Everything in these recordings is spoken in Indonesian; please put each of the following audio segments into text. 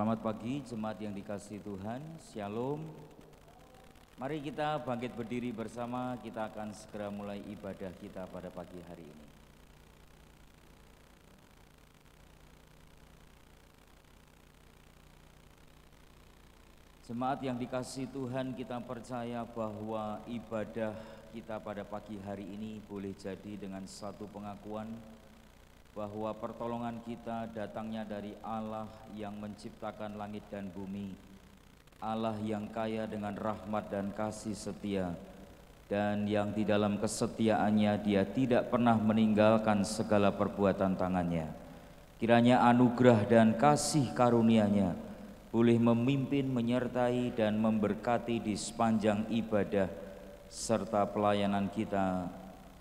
Selamat pagi jemaat yang dikasihi Tuhan, Shalom. Mari kita bangkit berdiri bersama, kita akan segera mulai ibadah kita pada pagi hari ini. Jemaat yang dikasihi Tuhan, kita percaya bahwa ibadah kita pada pagi hari ini boleh jadi dengan satu pengakuan bahwa pertolongan kita datangnya dari Allah yang menciptakan langit dan bumi, Allah yang kaya dengan rahmat dan kasih setia, dan yang di dalam kesetiaannya Dia tidak pernah meninggalkan segala perbuatan tangannya. Kiranya anugerah dan kasih karunia-Nya boleh memimpin, menyertai, dan memberkati di sepanjang ibadah serta pelayanan kita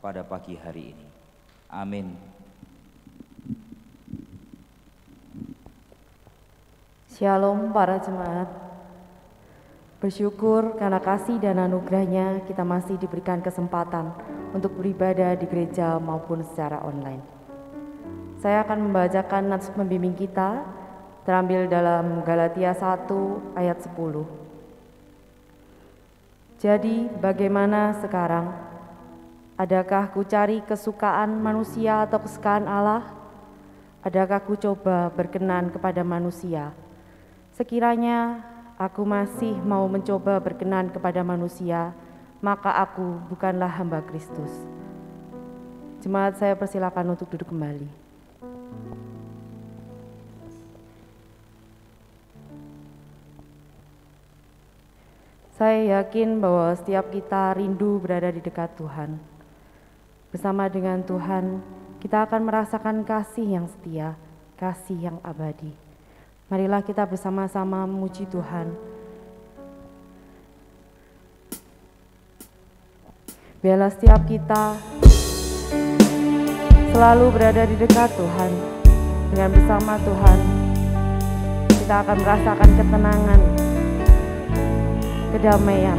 pada pagi hari ini. Amin. Shalom para jemaat. Bersyukur karena kasih dan anugerah-Nya kita masih diberikan kesempatan untuk beribadah di gereja maupun secara online. Saya akan membacakan nats pembimbing kita terambil dalam Galatia 1 ayat 10. Jadi bagaimana sekarang? Adakah ku cari kesukaan manusia atau kesukaan Allah? Adakah ku coba berkenan kepada manusia? Sekiranya aku masih mau mencoba berkenan kepada manusia, maka aku bukanlah hamba Kristus. Jemaat, saya persilakan untuk duduk kembali. Saya yakin bahwa setiap kita rindu berada di dekat Tuhan. Bersama dengan Tuhan, kita akan merasakan kasih yang setia, kasih yang abadi. Marilah kita bersama-sama memuji Tuhan. Biarlah setiap kita selalu berada di dekat Tuhan. Dengan bersama Tuhan, kita akan merasakan ketenangan, kedamaian.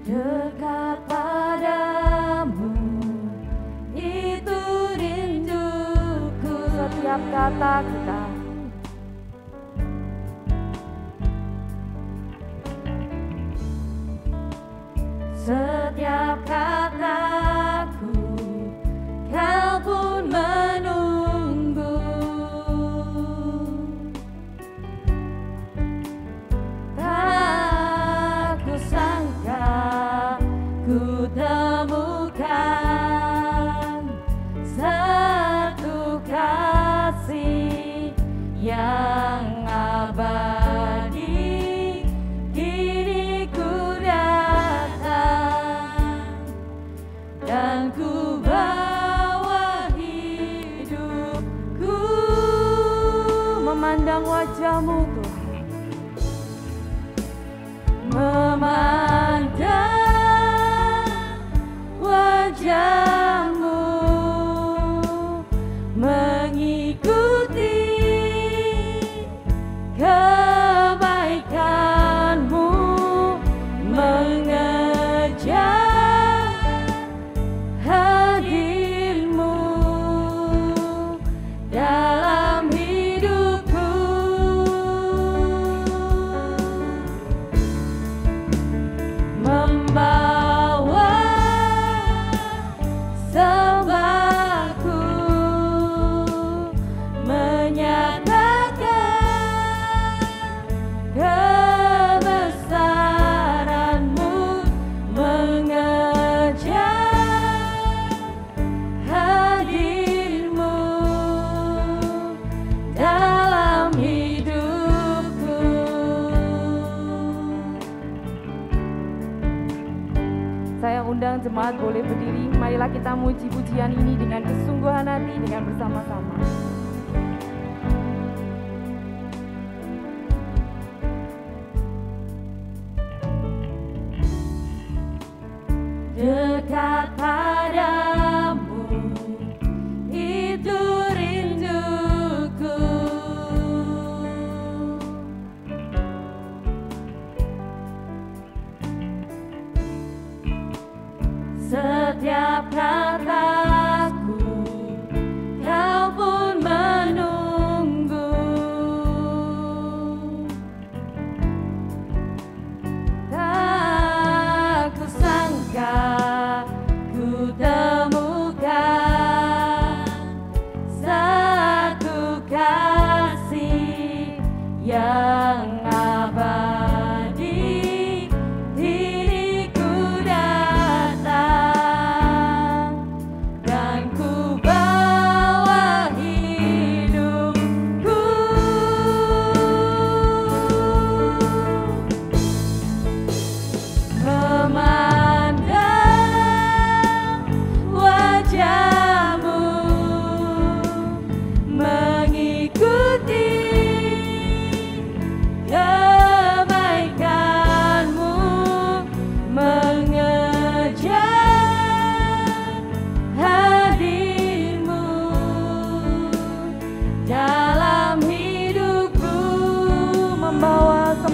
Dekat padamu, itu rinduku. Setiap kata kita, setiap kataku, kau pun menunggu. Tak kusangka ku temukan satu kasih yang abadi. Kini ku datang dan ku bawa hidupku memandang wajah-Mu Tuhan. Memandang wajah-Mu, mengikuti kebaikan-Mu, mengejar hadir-Mu dalam hidupku. Membawa sembahku, menyatakan kebesaran-Mu, mengejar hadir-Mu dalam hidupku. Saya undang jemaat boleh berdiri. Marilah kita muji pujian ini dengan kesungguhan hati, dengan bersama-sama.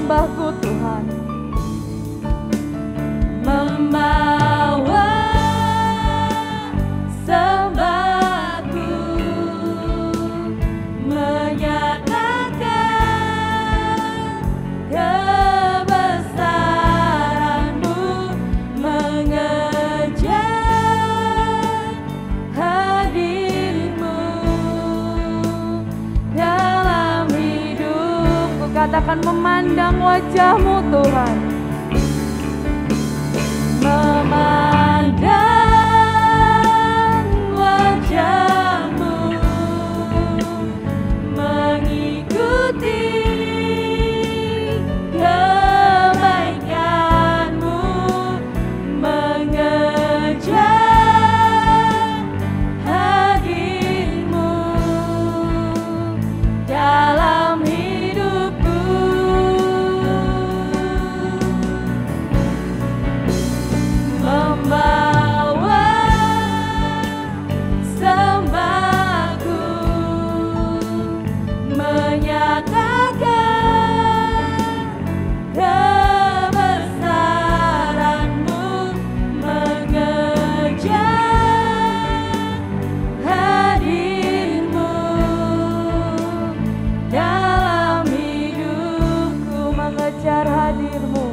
menyembahku Tuhan. Membawa sembahku, menyatakan kebesaran-Mu, mengejar hadir-Mu dalam hidupku. Katakan memandang wajah-Mu Tuhan. Memandang wajah-Mu, mengikuti kebaikan-Mu, mengejar hadir-Mu dalam hidupku. Membawa sembahku, menyatakan kebesaran-Mu, mengejar hadir-Mu dalam hidupku, Mengejar hadir-Mu,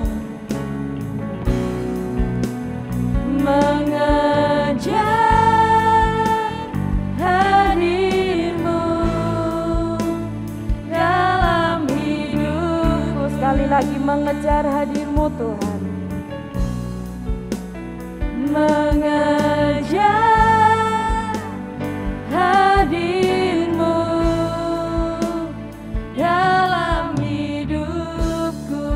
mengejar hadir-Mu dalam hidupku. sekali lagi mengejar hadir-Mu Tuhan. Mengejar hadir-Mu dalam hidupku.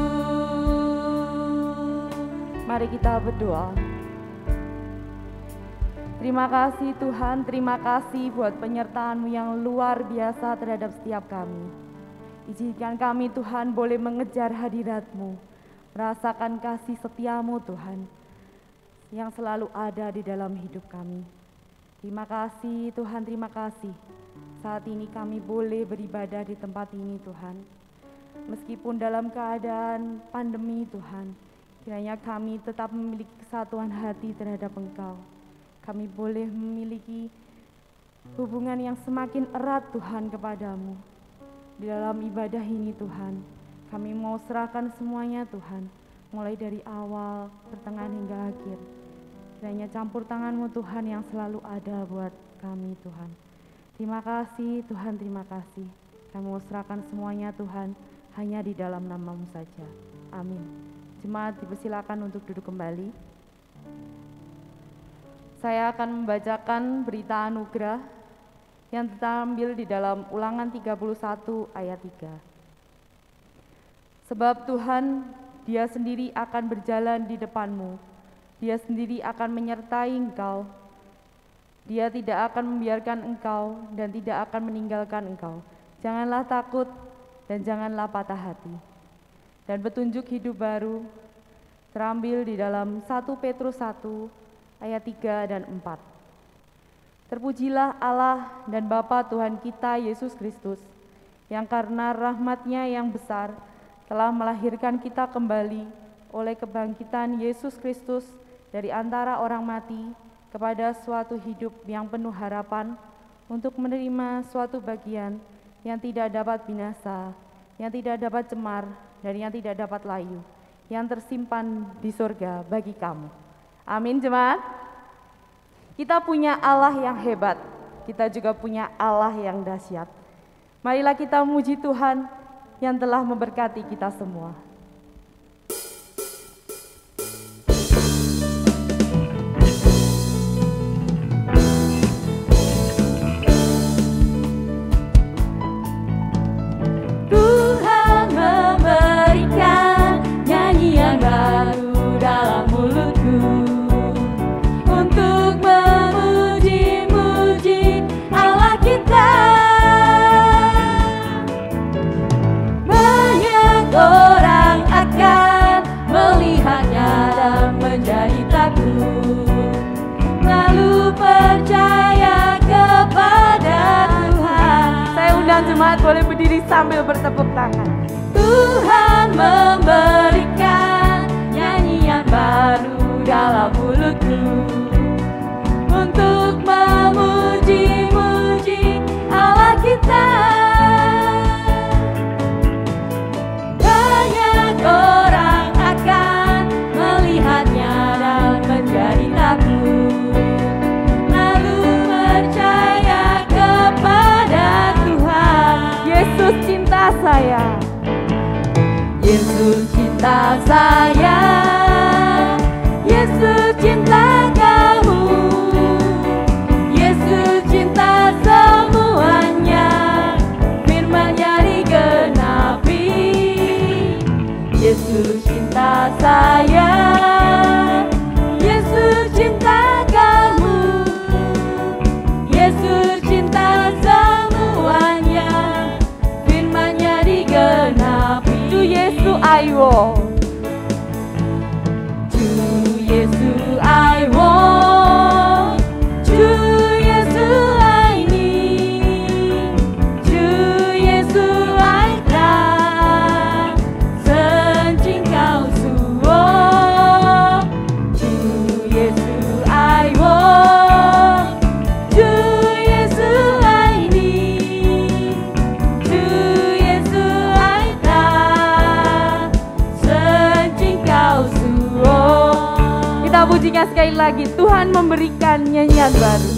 Mari kita berdoa. Terima kasih Tuhan, terima kasih buat penyertaan-Mu yang luar biasa terhadap setiap kami. Izinkan kami Tuhan boleh mengejar hadirat-Mu, merasakan kasih setia-Mu Tuhan, yang selalu ada di dalam hidup kami. Terima kasih Tuhan, terima kasih. Saat ini kami boleh beribadah di tempat ini Tuhan. Meskipun dalam keadaan pandemi Tuhan, kiranya kami tetap memiliki kesatuan hati terhadap Engkau. Kami boleh memiliki hubungan yang semakin erat Tuhan kepadamu. Di dalam ibadah ini Tuhan, kami mau serahkan semuanya Tuhan, mulai dari awal, pertengahan hingga akhir. Kiranya campur tangan-Mu Tuhan yang selalu ada buat kami Tuhan. Terima kasih Tuhan, terima kasih. Kami mau serahkan semuanya Tuhan, hanya di dalam nama-Mu saja. Amin. Jemaat dipersilakan untuk duduk kembali. Saya akan membacakan berita anugerah yang terambil di dalam Ulangan 31 ayat 3. Sebab Tuhan, Dia sendiri akan berjalan di depan-Mu. Dia sendiri akan menyertai engkau. Dia tidak akan membiarkan engkau dan tidak akan meninggalkan engkau. Janganlah takut dan janganlah patah hati. Dan petunjuk hidup baru terambil di dalam 1 Petrus 1 ayat 3 dan 4. Terpujilah Allah dan Bapa Tuhan kita Yesus Kristus, yang karena rahmat-Nya yang besar telah melahirkan kita kembali oleh kebangkitan Yesus Kristus dari antara orang mati kepada suatu hidup yang penuh harapan, untuk menerima suatu bagian yang tidak dapat binasa, yang tidak dapat cemar, dan yang tidak dapat layu, yang tersimpan di surga bagi kamu. Amin jemaat. Kita punya Allah yang hebat, kita juga punya Allah yang dahsyat. Marilah kita memuji Tuhan yang telah memberkati kita semua. Tuhan memberikan nyanyian baru dalam mulutku, untuk memuji-muji Allah kita. Banyak orang akan melihatnya dan menjadi takut, lalu percaya kepada Tuhan. Saya undang jemaat boleh berdiri sambil bertepuk tangan. Tuhan memberikan nyanyian baru dalam mulutku untuk memuji-muji Allah kita. Banyak orang akan melihatnya dan menjadi takut, lalu percaya kepada Tuhan. Yesus cinta saya. Yesus cinta saya, Yesus cinta kamu, Yesus cinta semuanya, firman-Nya digenapi. Yesus cinta saya, Yesus cinta kamu, Yesus cinta semuanya, firman-Nya digenapi. Ju Yesu aiwo. Ju Yesu aiwo, Ju Yesu ai ni, Ju Yesu ai ta, sân chính cao suo. Ju Yesu aiwo, Ju Yesu ai ni, Ju Yesu ai ta, sân chính cao suo. Kita pujinya sekali lagi. Tuhan memberikan nyanyian baru.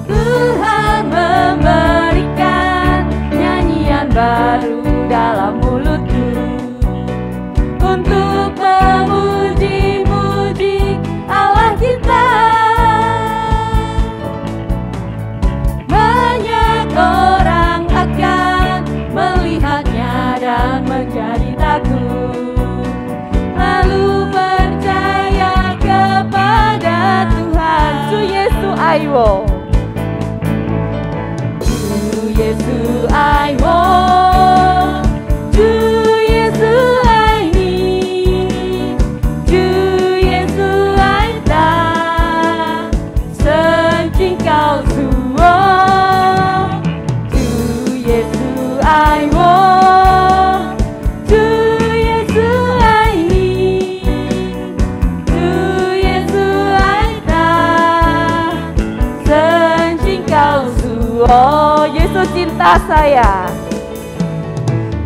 Tuhan memberikan nyanyian baru dalam mulutku untuk memuji-muji Allah kita. Banyak orang akan melihatnya dan menjadi takut, lalu percaya kepada Tuhan. Ju Yesu aiwo. Ju Yesu aiwo, Ju Yesu ai ni, Ju Yesu ai ta, sân chính cao suo. Ju Yesu aiwo, Ju Yesu ai ni, Ju Yesu ai ta, sân chính cao suo. Yesus cinta saya.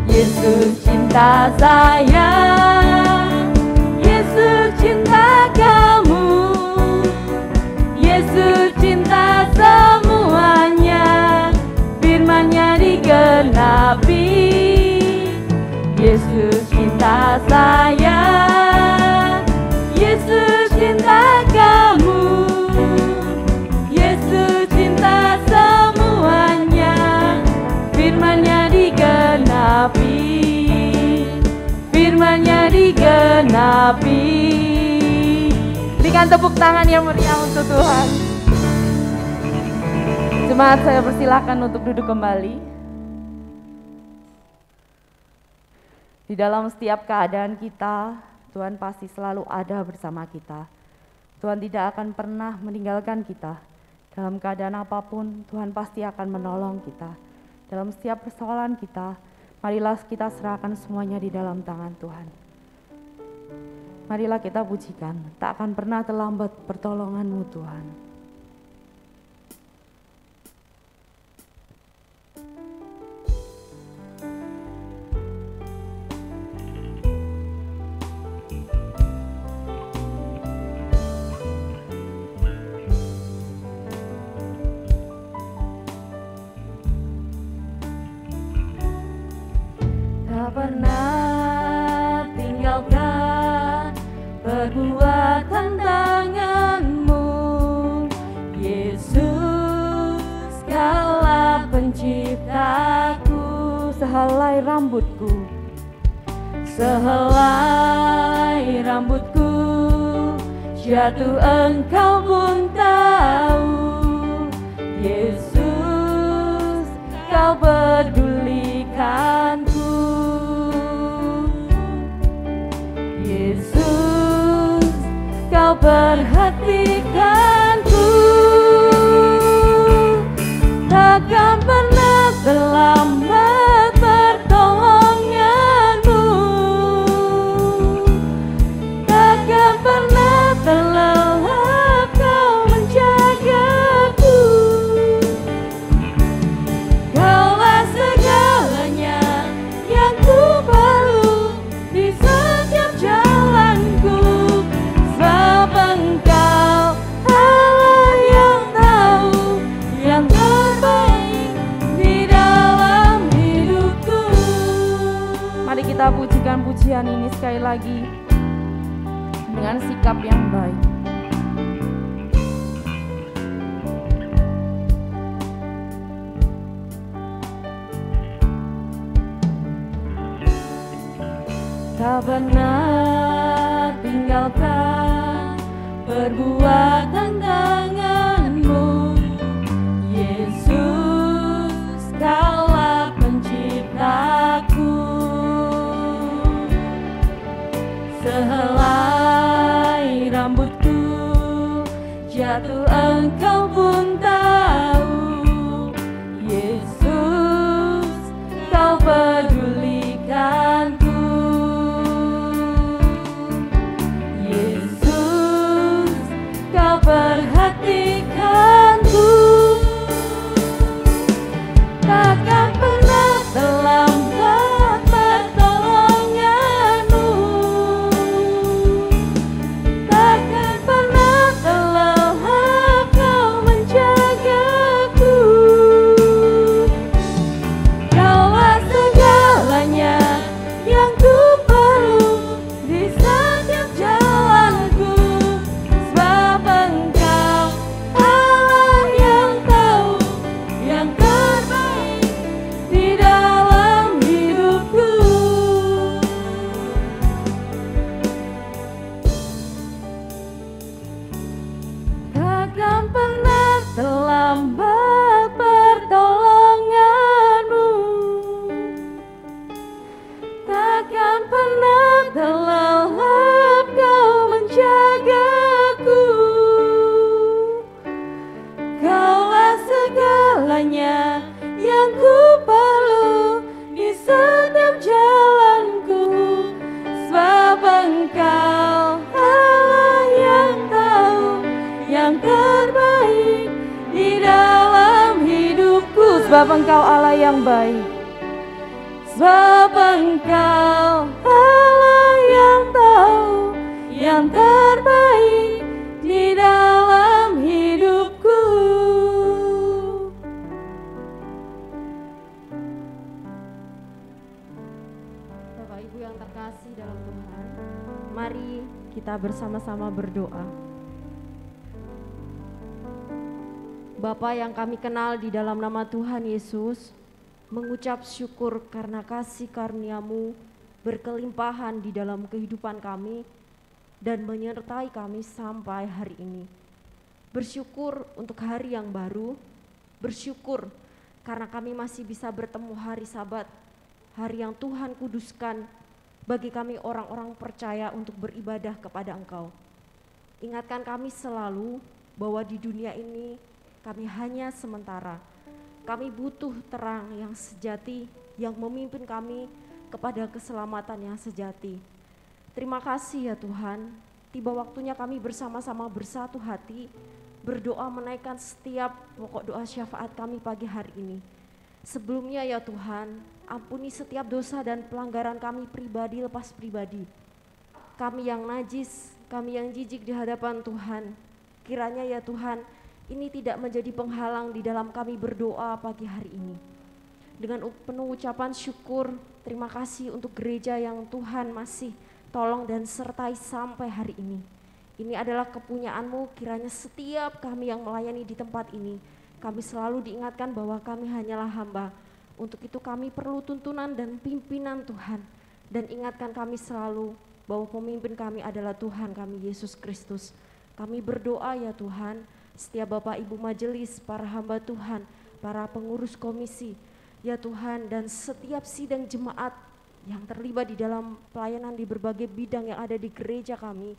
Yesus cinta saya, Yesus cinta kamu, Yesus cinta semuanya, firman-Nya digenapi. Yesus cinta saya, Yesus cinta kamu, Yesus cinta semuanya, firman-Nya digenapi, firman-Nya digenapi. Berikan tepuk tangan yang meriah untuk Tuhan. Jemaat, saya persilakan untuk duduk kembali. Di dalam setiap keadaan kita, Tuhan pasti selalu ada bersama kita. Tuhan tidak akan pernah meninggalkan kita. Dalam keadaan apapun, Tuhan pasti akan menolong kita. Dalam setiap persoalan kita, marilah kita serahkan semuanya di dalam tangan Tuhan. Marilah kita pujikan, tak akan pernah terlambat pertolongan-Mu Tuhan. Tak pernah tinggalkan perbuatan tangan-Mu, Yesus, Kaulah penciptaku. Sehelai rambutku, sehelai rambutku jatuh, Engkau pun tahu. Yesus, Kau pedulikanku. Yesus, Kau perhatikanku. terlambat pertolongan-Mu, takkan pernah terlelap Kau menjagaku. Kaulah segalanya yang ku perlu di setiap jalanku, sebab Engkau Allah yang tahu yang terbaik di dalam hidupku. Mari kita pujikan pujian ini sekali lagi dengan sikap yang baik. Tak pernah tinggalkan perbuatan tangan-Mu, Yesus, Kaulah penciptaku. Sehelai rambutku jatuh Engkau pun tahu, Yesus, Kau pedulikanku. Yesus, Kau perhatikanku. Takkan pernah terlambat pertolongan-Mu, takkan pernah terlelap Kau menjagaku. Kaulah segalanya yang ku perlu di setiap jalanku, sebab Engkau Allah yang tahu yang terbaik di dalam hidupku. Takkan pernah terlambat pertolongan-Mu, takkan pernah terlelap Kau menjagaku. Kaulah segalanya yang ku perlu di setiap jalanku, sebab Engkau Allah yang tahu yang terbaik di dalam hidupku. Sebab Engkau Allah yang baik. Sebab Engkau Allah yang tahu yang terbaik di dalam hidupku. Bapak Ibu yang terkasih dalam Tuhan, mari kita bersama-sama berdoa. Bapa yang kami kenal di dalam nama Tuhan Yesus, mengucap syukur karena kasih karunia-Mu berkelimpahan di dalam kehidupan kami dan menyertai kami sampai hari ini. Bersyukur untuk hari yang baru, bersyukur karena kami masih bisa bertemu hari Sabat, hari yang Tuhan kuduskan bagi kami orang-orang percaya untuk beribadah kepada Engkau. Ingatkan kami selalu bahwa di dunia ini kami hanya sementara. Kami butuh terang yang sejati yang memimpin kami kepada keselamatan yang sejati. Terima kasih ya Tuhan, tiba waktunya kami bersama-sama bersatu hati, berdoa menaikkan setiap pokok doa syafaat kami pagi hari ini. Sebelumnya ya Tuhan, ampuni setiap dosa dan pelanggaran kami pribadi lepas pribadi. Kami yang najis, kami yang jijik di hadapan Tuhan. Kiranya ya Tuhan, ini tidak menjadi penghalang di dalam kami berdoa pagi hari ini. Dengan penuh ucapan syukur, terima kasih untuk gereja yang Tuhan masih tolong dan sertai sampai hari ini. Ini adalah kepunyaan-Mu, kiranya setiap kami yang melayani di tempat ini, kami selalu diingatkan bahwa kami hanyalah hamba. Untuk itu kami perlu tuntunan dan pimpinan Tuhan. Dan ingatkan kami selalu bahwa pemimpin kami adalah Tuhan kami, Yesus Kristus. Kami berdoa ya Tuhan, setiap Bapak Ibu majelis, para hamba Tuhan, para pengurus komisi, ya Tuhan, dan setiap sidang jemaat yang terlibat di dalam pelayanan di berbagai bidang yang ada di gereja kami.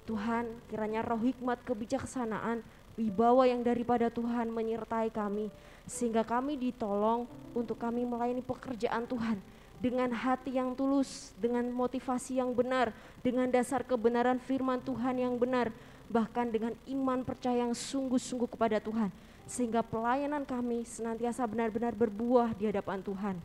Tuhan, kiranya roh hikmat kebijaksanaan wibawa yang daripada Tuhan menyertai kami, sehingga kami ditolong untuk kami melayani pekerjaan Tuhan dengan hati yang tulus, dengan motivasi yang benar, dengan dasar kebenaran firman Tuhan yang benar, bahkan dengan iman percaya yang sungguh-sungguh kepada Tuhan, sehingga pelayanan kami senantiasa benar-benar berbuah di hadapan Tuhan.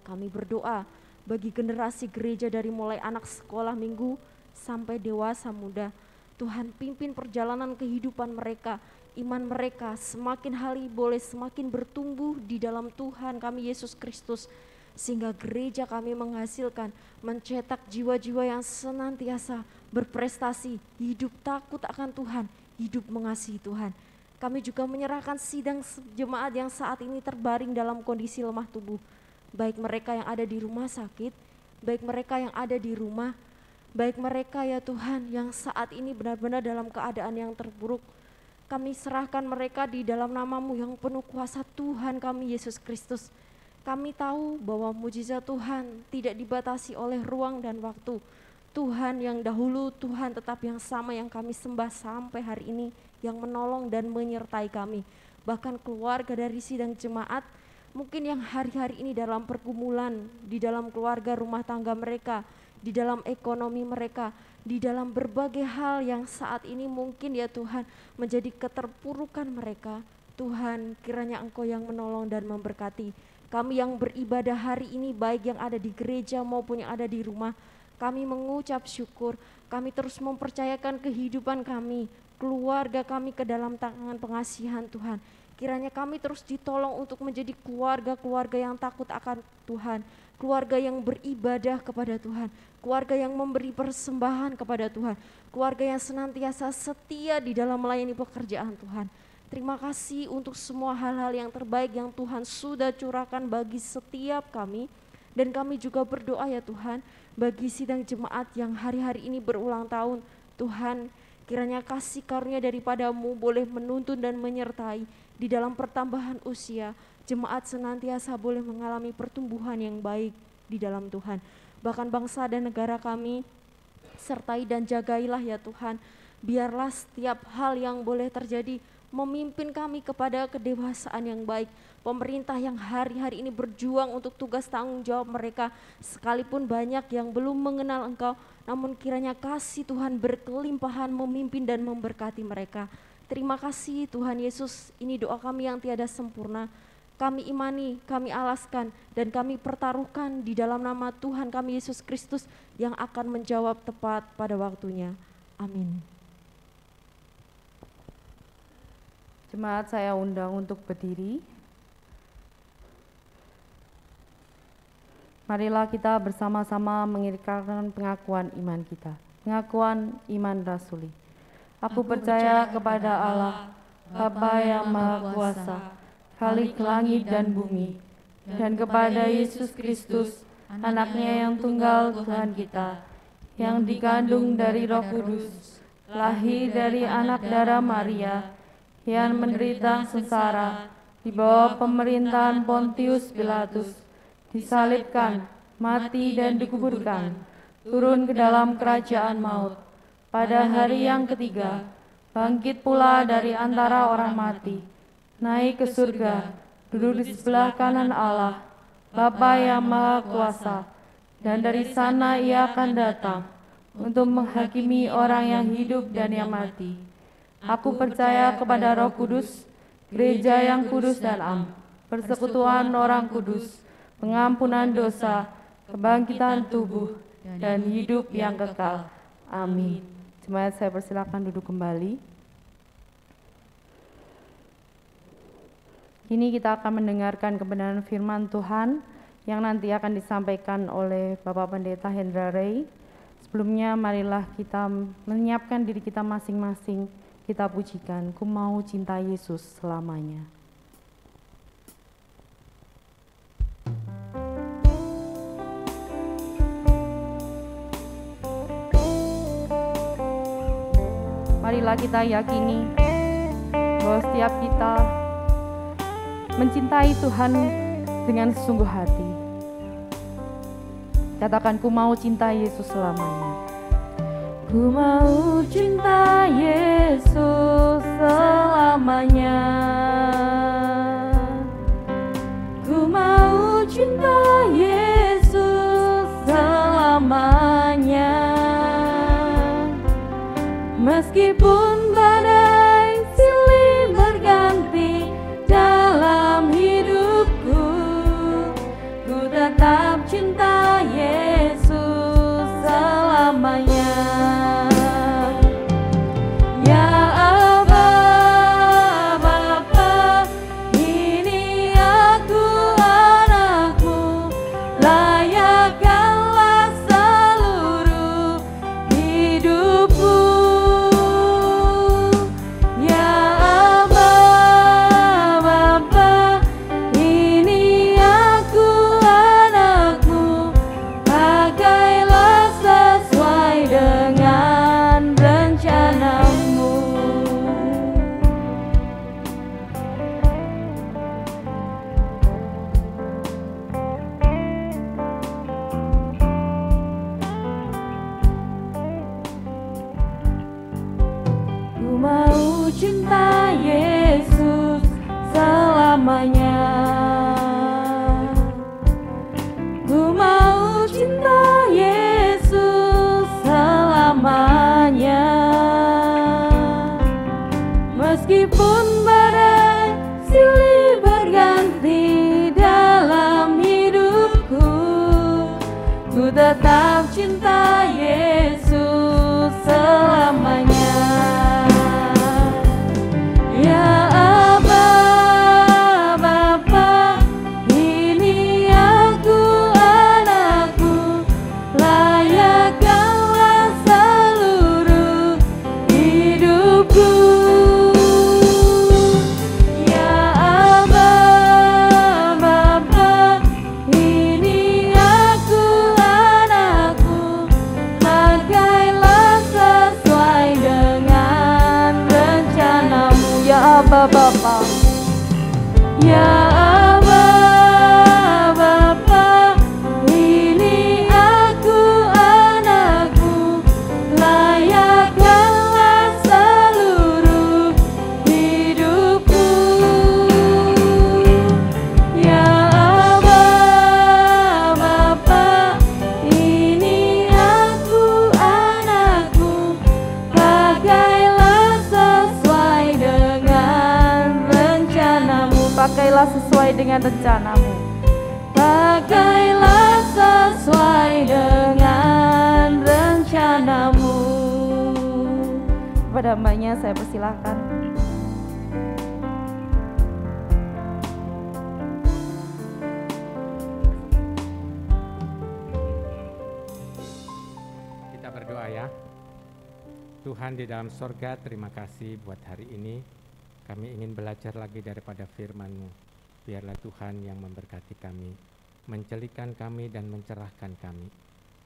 Kami berdoa bagi generasi gereja dari mulai anak sekolah minggu sampai dewasa muda. Tuhan pimpin perjalanan kehidupan mereka, iman mereka semakin hari boleh semakin bertumbuh di dalam Tuhan kami Yesus Kristus, sehingga gereja kami menghasilkan, mencetak jiwa-jiwa yang senantiasa berprestasi, hidup takut akan Tuhan, hidup mengasihi Tuhan. Kami juga menyerahkan sidang jemaat yang saat ini terbaring dalam kondisi lemah tubuh, baik mereka yang ada di rumah sakit, baik mereka yang ada di rumah, baik mereka ya Tuhan yang saat ini benar-benar dalam keadaan yang terburuk. Kami serahkan mereka di dalam nama-Mu yang penuh kuasa, Tuhan kami Yesus Kristus. Kami tahu bahwa mujizat Tuhan tidak dibatasi oleh ruang dan waktu. Tuhan yang dahulu, Tuhan tetap yang sama yang kami sembah sampai hari ini, yang menolong dan menyertai kami. Bahkan keluarga dari sidang jemaat, mungkin yang hari-hari ini dalam pergumulan, di dalam keluarga rumah tangga mereka, di dalam ekonomi mereka, di dalam berbagai hal yang saat ini mungkin ya Tuhan menjadi keterpurukan mereka. Tuhan, kiranya Engkau yang menolong dan memberkati. Kami yang beribadah hari ini, baik yang ada di gereja maupun yang ada di rumah, kami mengucap syukur. Kami terus mempercayakan kehidupan kami, keluarga kami ke dalam tangan pengasihan Tuhan. Kiranya kami terus ditolong untuk menjadi keluarga-keluarga yang takut akan Tuhan, keluarga yang beribadah kepada Tuhan, keluarga yang memberi persembahan kepada Tuhan, keluarga yang senantiasa setia di dalam melayani pekerjaan Tuhan. Terima kasih untuk semua hal-hal yang terbaik yang Tuhan sudah curahkan bagi setiap kami. Dan kami juga berdoa ya Tuhan, bagi sidang jemaat yang hari-hari ini berulang tahun. Tuhan, kiranya kasih karunia daripada-Mu boleh menuntun dan menyertai di dalam pertambahan usia. Jemaat senantiasa boleh mengalami pertumbuhan yang baik di dalam Tuhan. Bahkan bangsa dan negara kami, sertai dan jagailah ya Tuhan. Biarlah setiap hal yang boleh terjadi memimpin kami kepada kedewasaan yang baik. Pemerintah yang hari-hari ini berjuang untuk tugas tanggung jawab mereka, sekalipun banyak yang belum mengenal Engkau, namun kiranya kasih Tuhan berkelimpahan memimpin dan memberkati mereka. Terima kasih Tuhan Yesus, ini doa kami yang tiada sempurna. Kami imani, kami alaskan, dan kami pertaruhkan di dalam nama Tuhan kami Yesus Kristus yang akan menjawab tepat pada waktunya. Amin. Jemaat saya undang untuk berdiri. Marilah kita bersama-sama mengikrarkan pengakuan iman kita. Pengakuan iman rasuli. Aku percaya kepada Allah, Bapa yang Maha Kuasa, Khalik langit dan bumi, dan kepada Yesus Kristus, Anak-Nya yang tunggal Tuhan kita, yang dikandung dari Roh Kudus, lahir dari anak darah Maria, yang menderita sengsara di bawah pemerintahan Pontius Pilatus, disalibkan, mati dan dikuburkan, turun ke dalam kerajaan maut. Pada hari yang ketiga, bangkit pula dari antara orang mati, naik ke surga, duduk di sebelah kanan Allah, Bapa yang Maha Kuasa, dan dari sana Ia akan datang untuk menghakimi orang yang hidup dan yang mati. Aku percaya kepada Roh Kudus, gereja yang kudus dan am, persekutuan orang kudus, pengampunan dosa, kebangkitan tubuh, dan hidup yang kekal. Amin. Jemaat saya persilakan duduk kembali. Kini kita akan mendengarkan kebenaran firman Tuhan yang nanti akan disampaikan oleh Bapak Pendeta Hendra Ray. Sebelumnya marilah kita menyiapkan diri kita masing-masing. Kita pujikan, ku mau cinta Yesus selamanya. Marilah kita yakini bahwa setiap kita mencintai Tuhan dengan sungguh hati. Katakan, ku mau cinta Yesus selamanya. Ku mau cinta Yesus selamanya. selamanya. Ku mau cinta Yesus selamanya. Meskipun badai silih berganti dalam hidupku, ku tetap cinta Yesus selamanya. Ya Aba, Bapa, ini aku anakmu, layakkanlah seluruh hidupku. Ya Aba, Bapa, ini aku anakmu, pakailah sesuai dengan rencanamu. Ku mau cinta Yesus selamanya. Ku mau cinta Yesus selamanya. Meskipun badai silih berganti dalam hidupku, ku tetap cinta Yesus selamanya. Ya Aba, Bapa, ini aku anakmu, layakkanlah seluruh hidupku. Ya Aba, Bapa, ini aku anakmu, pakailah sesuai dengan rencanamu. Ya Aba, Bapa, ya Aba, Bapa, ini aku anakmu, layakkanlah seluruh hidupku. Ya Aba, Bapa, ini aku anakmu, pakailah sesuai dengan rencanamu. Pakailah sesuai dengan rencanamu. Pakailah sesuai dengan rencanamu. Kepada mbaknya saya persilahkan. Kita berdoa ya. Tuhan di dalam sorga, terima kasih buat hari ini. Kami ingin belajar lagi daripada firman-Mu. Biarlah Tuhan yang memberkati kami, mencelikan kami dan mencerahkan kami.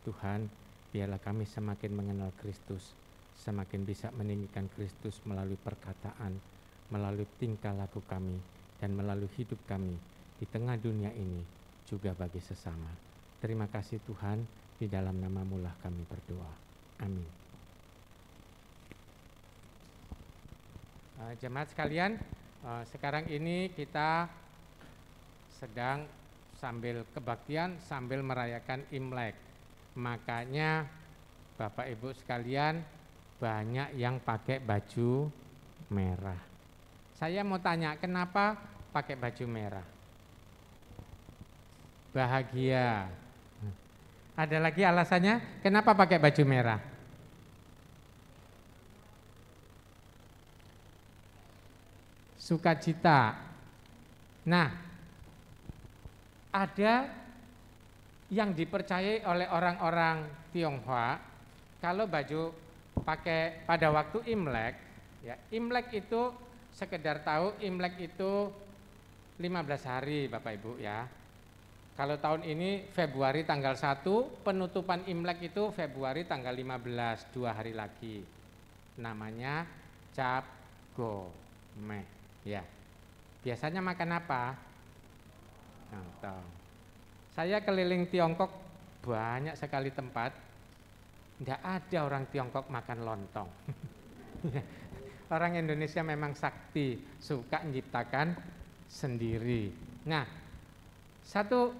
Tuhan, biarlah kami semakin mengenal Kristus, semakin bisa meninggikan Kristus melalui perkataan, melalui tingkah laku kami, dan melalui hidup kami di tengah dunia ini, juga bagi sesama. Terima kasih Tuhan, di dalam nama-Mu lah kami berdoa. Amin. Jemaat sekalian, sekarang ini kita sedang sambil kebaktian, sambil merayakan Imlek. Makanya Bapak Ibu sekalian banyak yang pakai baju merah. Saya mau tanya, kenapa pakai baju merah? Bahagia. Ada lagi alasannya kenapa pakai baju merah? Sukacita. Nah, ada yang dipercayai oleh orang-orang Tionghoa, kalau baju pakai pada waktu Imlek, ya Imlek itu sekedar tahu Imlek itu 15 hari Bapak Ibu ya. Kalau tahun ini Februari tanggal 1, penutupan Imlek itu Februari tanggal 15, 2 hari lagi. Namanya Cap Gomeh. Ya, biasanya makan apa? Lontong. Saya keliling Tiongkok banyak sekali tempat, tidak ada orang Tiongkok makan lontong. Orang Indonesia memang sakti, suka menciptakan sendiri. Nah, satu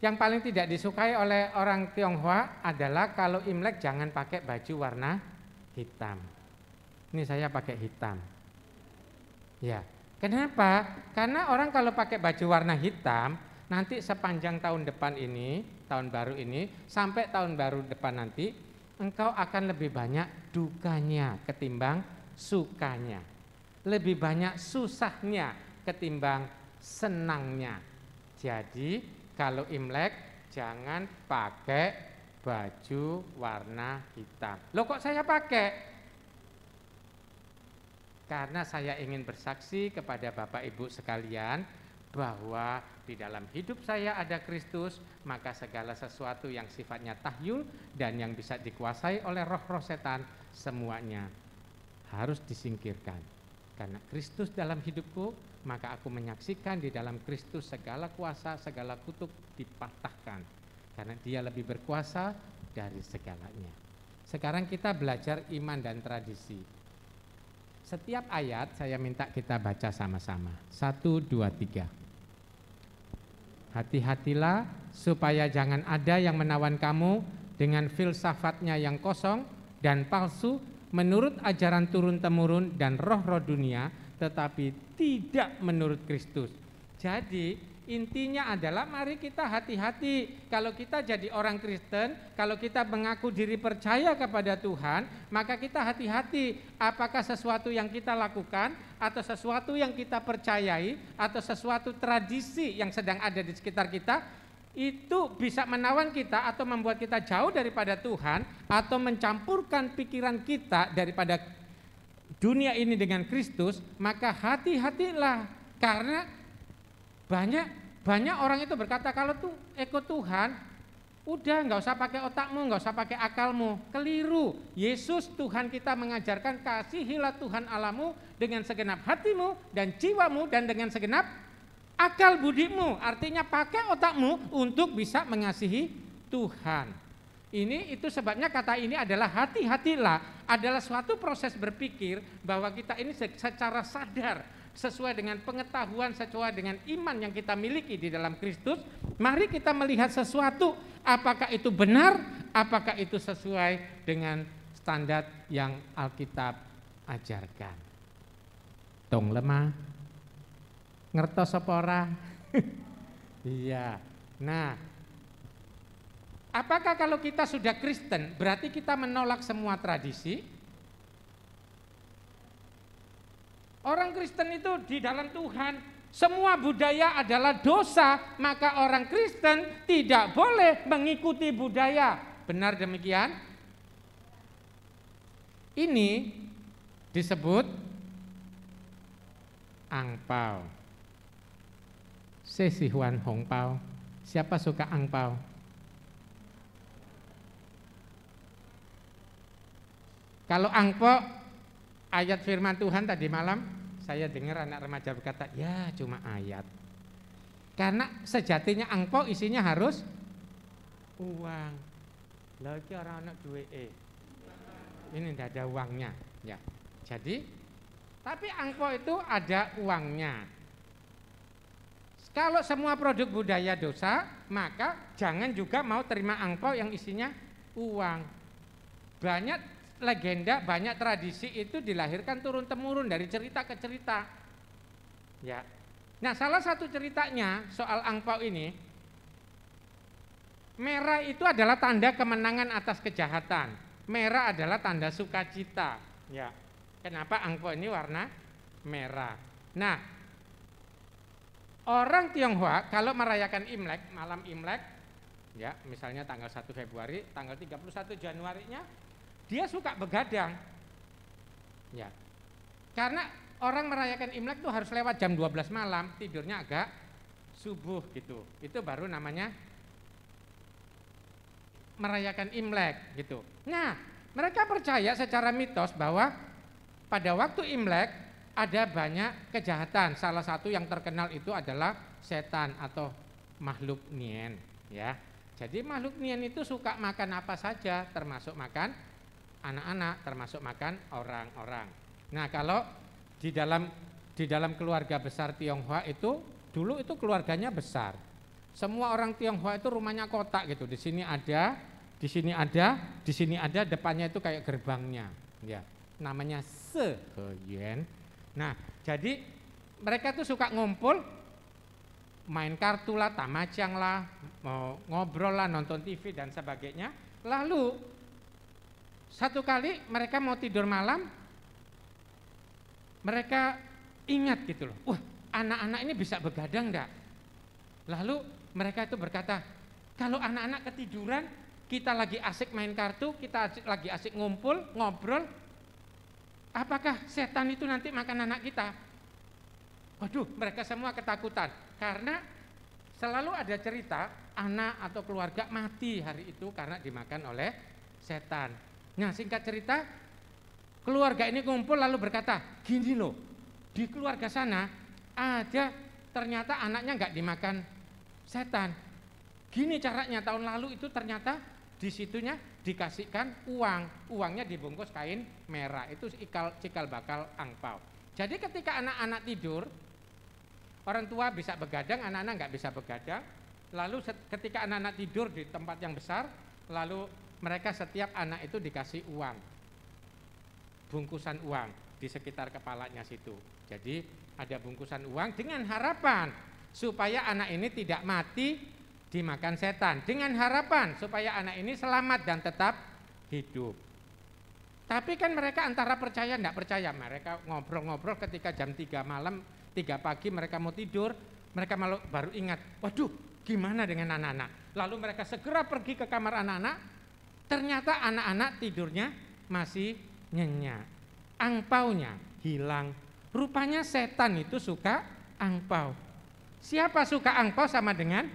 yang paling tidak disukai oleh orang Tionghoa adalah kalau Imlek jangan pakai baju warna hitam. Ini saya pakai hitam. Ya, kenapa? Karena orang kalau pakai baju warna hitam, nanti sepanjang tahun depan ini, tahun baru ini, sampai tahun baru depan nanti, engkau akan lebih banyak dukanya ketimbang sukanya. Lebih banyak susahnya ketimbang senangnya. Jadi kalau Imlek jangan pakai baju warna hitam. Loh kok saya pakai? Karena saya ingin bersaksi kepada Bapak Ibu sekalian bahwa di dalam hidup saya ada Kristus, maka segala sesuatu yang sifatnya tahyul dan yang bisa dikuasai oleh roh-roh setan semuanya harus disingkirkan. Karena Kristus dalam hidupku, maka aku menyaksikan di dalam Kristus segala kuasa, segala kutuk dipatahkan. Karena Dia lebih berkuasa dari segalanya. Sekarang kita belajar iman dan tradisi. Setiap ayat saya minta kita baca sama-sama. 1, 2, 3. Hati-hatilah supaya jangan ada yang menawan kamu dengan filsafatnya yang kosong dan palsu menurut ajaran turun-temurun dan roh-roh dunia, tetapi tidak menurut Kristus. Jadi intinya adalah mari kita hati-hati. Kalau kita jadi orang Kristen, kalau kita mengaku diri percaya kepada Tuhan, maka kita hati-hati apakah sesuatu yang kita lakukan atau sesuatu yang kita percayai atau sesuatu tradisi yang sedang ada di sekitar kita itu bisa menawan kita atau membuat kita jauh daripada Tuhan atau mencampurkan pikiran kita daripada dunia ini dengan Kristus. Maka hati-hatilah, karena banyak orang itu berkata kalau tuh ikut Tuhan udah nggak usah pakai otakmu, nggak usah pakai akalmu. Keliru. Yesus Tuhan kita mengajarkan kasihilah Tuhan Allahmu dengan segenap hatimu dan jiwamu dan dengan segenap akal budimu. Artinya pakai otakmu untuk bisa mengasihi Tuhan. Itu sebabnya kata ini adalah hati-hatilah, adalah suatu proses berpikir bahwa kita ini secara sadar sesuai dengan pengetahuan, sesuai dengan iman yang kita miliki di dalam Kristus. Mari kita melihat sesuatu, apakah itu benar, apakah itu sesuai dengan standar yang Alkitab ajarkan. Tong lemah ngertos apa ora? Iya. Nah, apakah kalau kita sudah Kristen berarti kita menolak semua tradisi? Orang Kristen itu di dalam Tuhan, semua budaya adalah dosa, maka orang Kristen tidak boleh mengikuti budaya. Benar demikian? Ini disebut angpau. Si Huan Hong Pao. Siapa suka angpau? Kalau angpau, ayat firman Tuhan tadi malam, saya dengar anak remaja berkata, ya cuma ayat. Karena sejatinya angpau isinya harus uang. Lagi orang anak duit ini tidak ada uangnya. Ya. Jadi, tapi angpau itu ada uangnya. Kalau semua produk budaya dosa, maka jangan juga mau terima angpau yang isinya uang. Banyak legenda, banyak tradisi itu dilahirkan turun-temurun dari cerita ke cerita. Ya. Nah, salah satu ceritanya soal angpau ini, merah itu adalah tanda kemenangan atas kejahatan. Merah adalah tanda sukacita. Ya. Kenapa angpau ini warna merah? Nah, orang Tionghoa kalau merayakan Imlek, malam Imlek, ya misalnya tanggal 1 Februari, tanggal 31 Januarinya, dia suka begadang. Ya. Karena orang merayakan Imlek tuh harus lewat jam 12 malam, tidurnya agak subuh gitu. Itu baru namanya merayakan Imlek gitu. Nah, mereka percaya secara mitos bahwa pada waktu Imlek ada banyak kejahatan. Salah satu yang terkenal itu adalah setan atau makhluk nien, ya. Jadi makhluk nien itu suka makan apa saja, termasuk makan anak-anak, termasuk makan orang-orang. Nah, kalau di dalam keluarga besar Tionghoa itu dulu itu keluarganya besar. Semua orang Tionghoa itu rumahnya kotak gitu. Di sini ada, di sini ada, di sini ada, depannya itu kayak gerbangnya. Ya, namanya Seheyen. Nah, jadi mereka tuh suka ngumpul, main kartu lah, tamacang lah, mau ngobrol lah, nonton TV dan sebagainya. Lalu satu kali mereka mau tidur malam, mereka ingat gitu loh, wah anak-anak ini bisa begadang enggak? Lalu mereka itu berkata, kalau anak-anak ketiduran, kita lagi asik main kartu, kita lagi asik ngumpul, ngobrol, apakah setan itu nanti makan anak kita? Waduh, mereka semua ketakutan, karena selalu ada cerita anak atau keluarga mati hari itu karena dimakan oleh setan. Nah, singkat cerita, keluarga ini kumpul lalu berkata, gini loh, di keluarga sana ada ternyata anaknya nggak dimakan setan. Gini caranya, tahun lalu itu ternyata di situnya dikasihkan uang, uangnya dibungkus kain merah, itu cikal bakal angpau. Jadi ketika anak-anak tidur, orang tua bisa begadang, anak-anak nggak bisa begadang. Lalu ketika anak-anak tidur di tempat yang besar, lalu mereka setiap anak itu dikasih uang, bungkusan uang di sekitar kepalanya situ. Jadi ada bungkusan uang dengan harapan supaya anak ini tidak mati dimakan setan, dengan harapan supaya anak ini selamat dan tetap hidup. Tapi kan mereka antara percaya enggak percaya, mereka ngobrol-ngobrol ketika jam 3 malam, 3 pagi mereka mau tidur, mereka baru ingat, waduh gimana dengan anak-anak. Lalu mereka segera pergi ke kamar anak-anak, ternyata anak-anak tidurnya masih nyenyak, angpaunya hilang. Rupanya setan itu suka angpau. Siapa suka angpau sama dengan?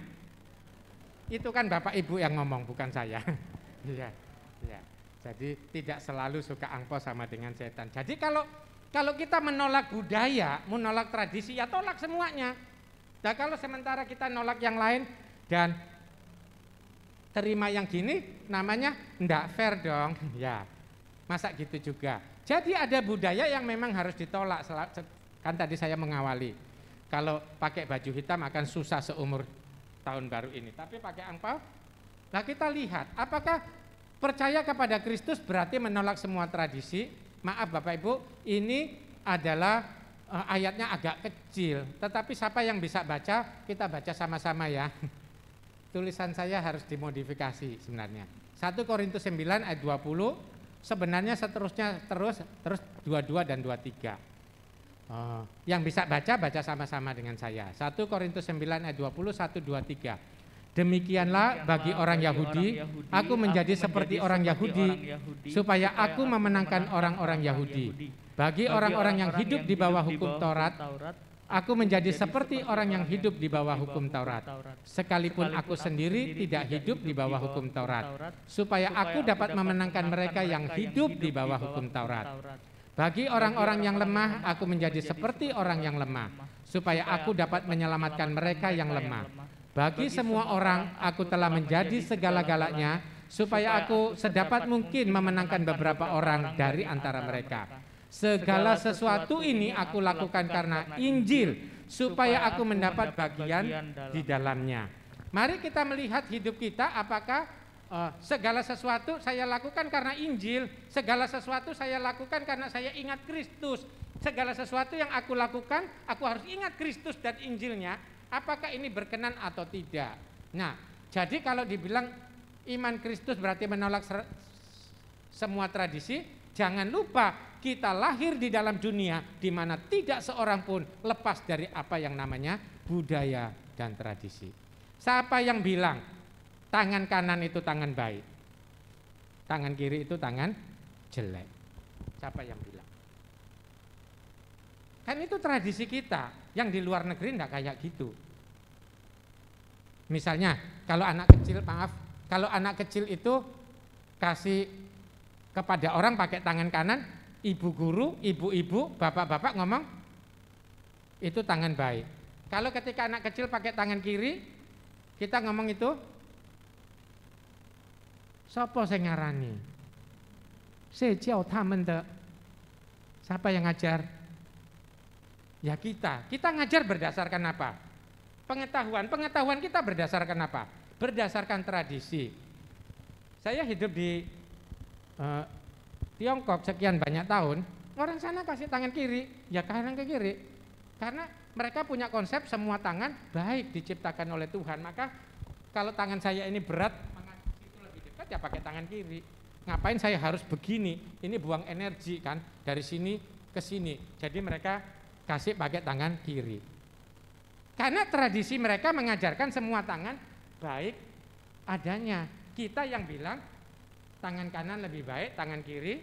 Itu kan Bapak Ibu yang ngomong, bukan saya. Iya, iya. Jadi tidak selalu suka angpau sama dengan setan. Jadi kalau kita menolak budaya, menolak tradisi, ya tolak semuanya. Nah kalau sementara kita nolak yang lain dan terima yang gini, namanya enggak fair dong. Ya, masa gitu juga. Jadi ada budaya yang memang harus ditolak. Kan tadi saya mengawali, kalau pakai baju hitam akan susah seumur tahun baru ini. Tapi pakai angpau, nah kita lihat apakah percaya kepada Kristus berarti menolak semua tradisi. Maaf Bapak Ibu, ini adalah ayatnya agak kecil, tetapi siapa yang bisa baca, kita baca sama-sama ya. Tulisan saya harus dimodifikasi sebenarnya. 1 Korintus 9 ayat 20, sebenarnya seterusnya terus 22 dan 23. Yang bisa baca sama-sama dengan saya. 1 Korintus 9 ayat 20, 1, 2, 3. Demikianlah bagi orang Yahudi, aku menjadi seperti orang Yahudi, supaya aku memenangkan orang-orang Yahudi. Bagi orang-orang yang hidup di bawah hukum Taurat, aku menjadi seperti orang yang hidup di bawah hukum Taurat. Sekalipun aku sendiri tidak hidup di bawah hukum Taurat, supaya aku dapat memenangkan mereka yang hidup di bawah hukum Taurat. Bagi orang-orang yang lemah, aku menjadi seperti orang yang lemah, supaya aku dapat menyelamatkan mereka yang lemah. Bagi semua orang, aku telah menjadi segala-galanya, supaya aku sedapat mungkin memenangkan beberapa orang dari antara mereka. Segala sesuatu ini aku lakukan karena Injil, supaya aku mendapat bagian di dalamnya. Mari kita melihat hidup kita, apakah segala sesuatu saya lakukan karena Injil, segala sesuatu saya lakukan karena saya ingat Kristus, segala sesuatu yang aku lakukan, aku harus ingat Kristus dan Injilnya, apakah ini berkenan atau tidak. Nah, jadi kalau dibilang iman Kristus berarti menolak semua tradisi, jangan lupa kita lahir di dalam dunia di mana tidak seorang pun lepas dari apa yang namanya budaya dan tradisi. Siapa yang bilang tangan kanan itu tangan baik, tangan kiri itu tangan jelek? Siapa yang bilang? Kan itu tradisi kita. Yang di luar negeri enggak kayak gitu. Misalnya kalau anak kecil, kalau anak kecil itu kasih kepada orang pakai tangan kanan, ibu guru, ibu-ibu, bapak-bapak ngomong itu tangan baik. Kalau ketika anak kecil pakai tangan kiri, kita ngomong itu sopo sing ngarani? 谁叫他们的 Siapa yang ngajar? Ya kita ngajar berdasarkan apa? Pengetahuan kita berdasarkan apa? Berdasarkan tradisi. Saya hidup di Tiongkok sekian banyak tahun, orang sana kasih tangan kiri, ya kanan ke kiri. Karena mereka punya konsep semua tangan baik diciptakan oleh Tuhan. Maka kalau tangan saya ini berat, itu lebih dekat ya pakai tangan kiri. Ngapain saya harus begini? Ini buang energi kan, dari sini ke sini. Jadi mereka kasih pakai tangan kiri. Karena tradisi mereka mengajarkan semua tangan baik adanya. Kita yang bilang tangan kanan lebih baik, tangan kiri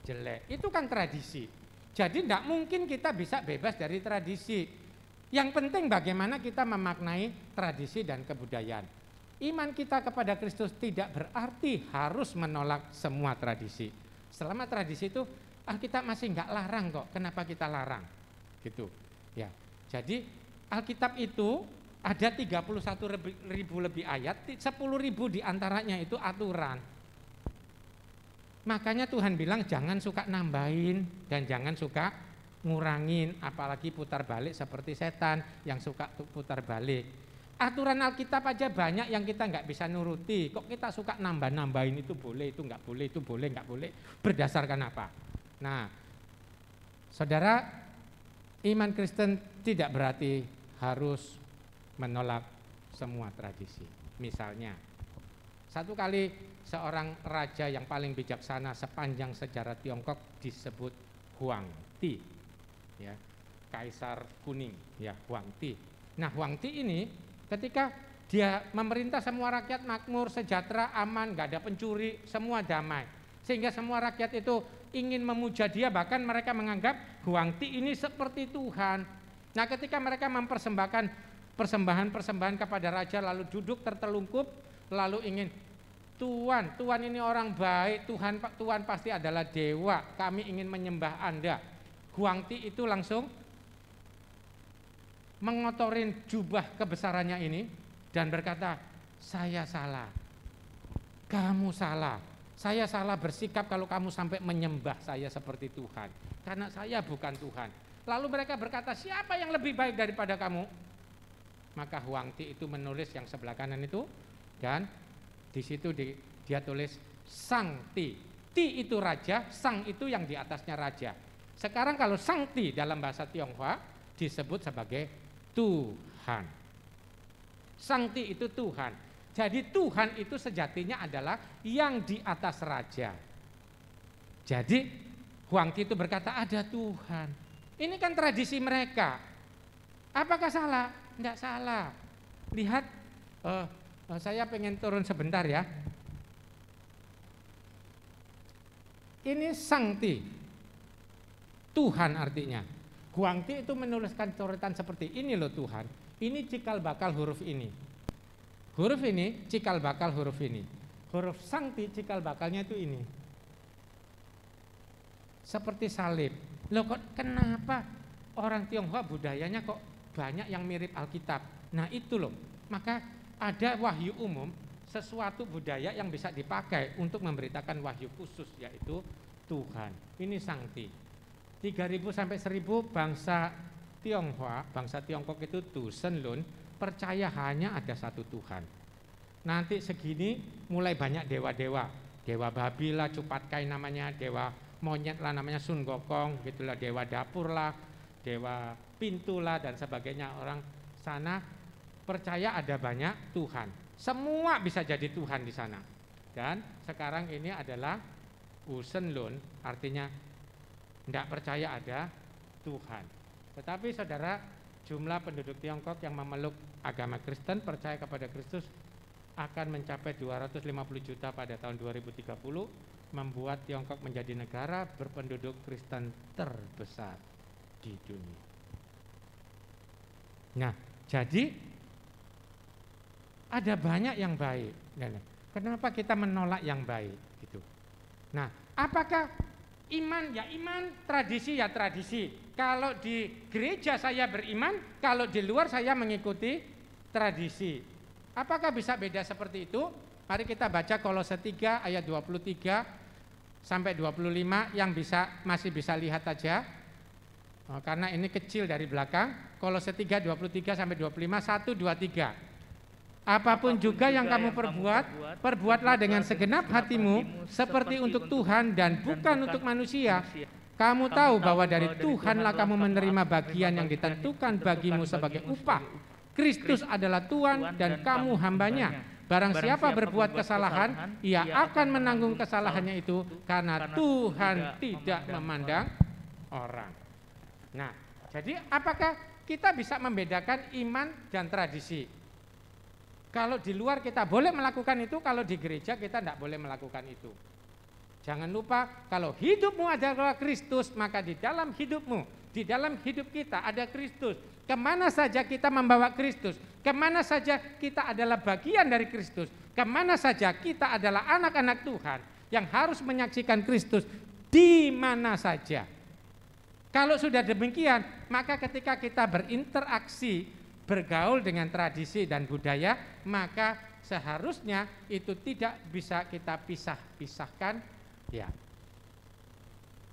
jelek. Itu kan tradisi. Jadi tidak mungkin kita bisa bebas dari tradisi. Yang penting bagaimana kita memaknai tradisi dan kebudayaan. Iman kita kepada Kristus tidak berarti harus menolak semua tradisi. Selama tradisi itu Alkitab masih enggak larang kok. Kenapa kita larang? Gitu. Ya. Jadi Alkitab itu ada 31.000 lebih ayat, 10.000 diantaranya itu aturan. Makanya Tuhan bilang jangan suka nambahin dan jangan suka ngurangin, apalagi putar balik seperti setan yang suka putar balik. Aturan Alkitab aja banyak yang kita nggak bisa nuruti. Kok kita suka nambah-nambahin itu boleh, itu nggak boleh, itu boleh, nggak boleh. Berdasarkan apa? Nah, saudara, iman Kristen tidak berarti harus menolak semua tradisi. Misalnya, satu kali seorang raja yang paling bijaksana sepanjang sejarah Tiongkok disebut Huang Ti, ya, Kaisar Kuning, ya, Huang Ti. Nah, Huang Ti ini ketika dia memerintah semua rakyat makmur, sejahtera, aman, gak ada pencuri, semua damai. Sehingga semua rakyat itu ingin memuja dia, bahkan mereka menganggap Huang Ti ini seperti Tuhan. Nah, ketika mereka mempersembahkan persembahan-persembahan kepada raja, lalu duduk tertelungkup, lalu ingin, Tuhan ini orang baik, Tuhan pasti adalah dewa, kami ingin menyembah Anda. Huang Ti itu langsung mengotorin jubah kebesarannya ini dan berkata, saya salah, kamu salah, saya salah bersikap kalau kamu sampai menyembah saya seperti Tuhan, karena saya bukan Tuhan. Lalu mereka berkata, siapa yang lebih baik daripada kamu? Maka Huang Ti itu menulis yang sebelah kanan itu, dan di situ dia tulis Sang Ti. Ti itu raja, Sang itu yang di atasnya raja. Sekarang kalau Sang Ti dalam bahasa Tionghoa disebut sebagai Tuhan. Sang Ti itu Tuhan. Jadi Tuhan itu sejatinya adalah yang di atas raja. Jadi Huang Ti itu berkata ada Tuhan. Ini kan tradisi mereka. Apakah salah? Tidak salah. Lihat, saya pengen turun sebentar ya. Ini Sang Ti, Tuhan artinya. Huang Ti itu menuliskan coretan seperti ini loh Tuhan. Ini cikal bakal huruf ini. Huruf ini cikal bakal huruf ini. Huruf Sang Ti cikal bakalnya itu ini. Seperti salib. Loh kok kenapa orang Tionghoa budayanya kok banyak yang mirip Alkitab? Nah itu loh. Maka ada wahyu umum, sesuatu budaya yang bisa dipakai untuk memberitakan wahyu khusus, yaitu Tuhan. Ini Sang Ti. 3.000 sampai 1.000 bangsa Tionghoa, bangsa Tiongkok itu Dusun Lun, percaya hanya ada satu Tuhan. Nanti segini mulai banyak dewa-dewa, dewa babi lah, Cupatkai namanya, dewa monyet lah namanya Sun Gokong, gitulah, dewa dapur lah, dewa pintu lah dan sebagainya. Orang sana percaya ada banyak Tuhan. Semua bisa jadi Tuhan di sana. Dan sekarang ini adalah Usen Lun, artinya tidak percaya ada Tuhan. Tetapi saudara, jumlah penduduk Tiongkok yang memeluk agama Kristen, percaya kepada Kristus akan mencapai 250 juta pada tahun 2030, membuat Tiongkok menjadi negara berpenduduk Kristen terbesar di dunia. Nah, jadi ada banyak yang baik. Kenapa kita menolak yang baik? Gitu. Nah, apakah iman ya iman, tradisi ya tradisi. Kalau di gereja saya beriman, kalau di luar saya mengikuti tradisi. Apakah bisa beda seperti itu? Mari kita baca Kolose 3 ayat 23. sampai 25 yang masih bisa lihat aja. Karena ini kecil dari belakang. Kolose 3 23 sampai 25, 1 2 3. Apapun juga yang kamu perbuat, perbuatlah dengan segenap hatimu seperti untuk Tuhan dan bukan untuk manusia. Kamu tahu bahwa dari Tuhanlah kamu menerima bagian yang ditentukan bagimu sebagai upah. Kristus adalah Tuhan dan kamu hambanya. Barang siapa berbuat kesalahan, ia akan menanggung kesalahannya itu karena Tuhan tidak memandang orang. Nah, jadi apakah kita bisa membedakan iman dan tradisi? Kalau di luar kita boleh melakukan itu, kalau di gereja kita tidak boleh melakukan itu. Jangan lupa, kalau hidupmu adalah Kristus, maka di dalam hidupmu, di dalam hidup kita ada Kristus. Kemana saja kita membawa Kristus, kemana saja kita adalah bagian dari Kristus, kemana saja kita adalah anak-anak Tuhan yang harus menyaksikan Kristus di mana saja. Kalau sudah demikian, maka ketika kita berinteraksi, bergaul dengan tradisi dan budaya, maka seharusnya itu tidak bisa kita pisah-pisahkan, ya.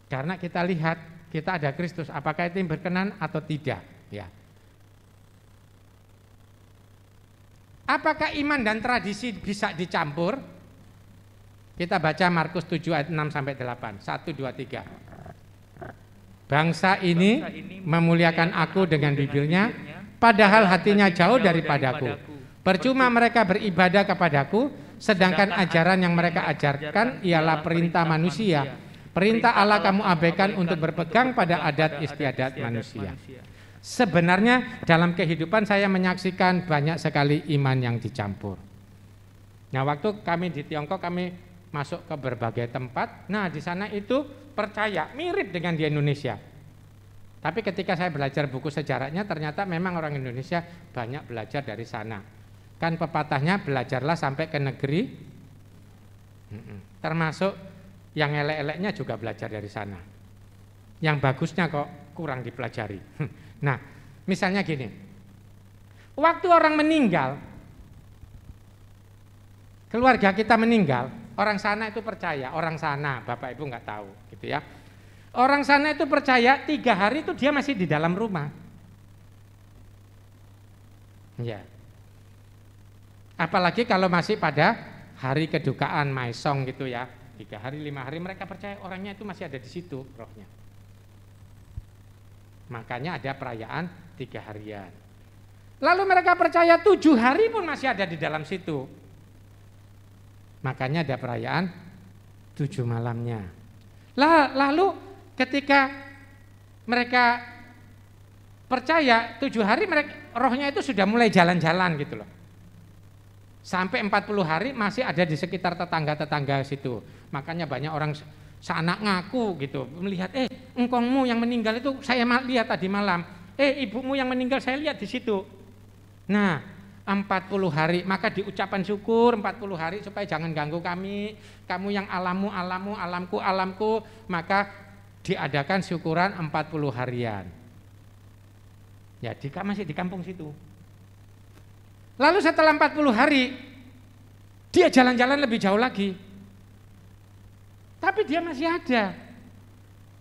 Karena kita lihat kita ada Kristus, apakah itu berkenan atau tidak, ya. Apakah iman dan tradisi bisa dicampur? Kita baca Markus 7 ayat 6 sampai 8. 1 2 3. Bangsa ini memuliakan aku dengan bibirnya, padahal hatinya jauh daripadaku. Percuma mereka beribadah kepadaku, sedangkan ajaran yang mereka ajarkan ialah perintah manusia. Perintah Allah kamu abaikan untuk berpegang pada adat istiadat manusia. Sebenarnya dalam kehidupan saya menyaksikan banyak sekali iman yang dicampur. Nah, waktu kami di Tiongkok, kami masuk ke berbagai tempat. Nah, di sana itu percaya mirip dengan di Indonesia. Tapi ketika saya belajar buku sejarahnya, ternyata memang orang Indonesia banyak belajar dari sana. Kan pepatahnya belajarlah sampai ke negeri, termasuk yang elek-eleknya juga belajar dari sana. Yang bagusnya kok kurang dipelajari. Nah, misalnya gini, waktu orang meninggal, keluarga kita meninggal, orang sana itu percaya, orang sana, Bapak Ibu nggak tahu, gitu ya. Orang sana itu percaya 3 hari itu dia masih di dalam rumah. Ya. Apalagi kalau masih pada hari kedukaan Maisong gitu ya. 3 hari, 5 hari mereka percaya orangnya itu masih ada di situ rohnya. Makanya ada perayaan 3 harian. Lalu mereka percaya 7 hari pun masih ada di dalam situ. Makanya ada perayaan 7 malamnya. Lalu ketika mereka percaya 7 hari, mereka rohnya itu sudah mulai jalan-jalan gitu loh. Sampai 40 hari masih ada di sekitar tetangga-tetangga situ. Makanya banyak orang seanak ngaku gitu, melihat engkongmu yang meninggal itu saya lihat tadi malam. Ibumu yang meninggal saya lihat di situ. Nah, 40 hari, maka diucapan syukur 40 hari supaya jangan ganggu kami. Kamu yang alammu, alamku, alamku, maka diadakan syukuran 40 harian. Ya, masih di kampung situ. Lalu setelah 40 hari, dia jalan-jalan lebih jauh lagi. Tapi dia masih ada.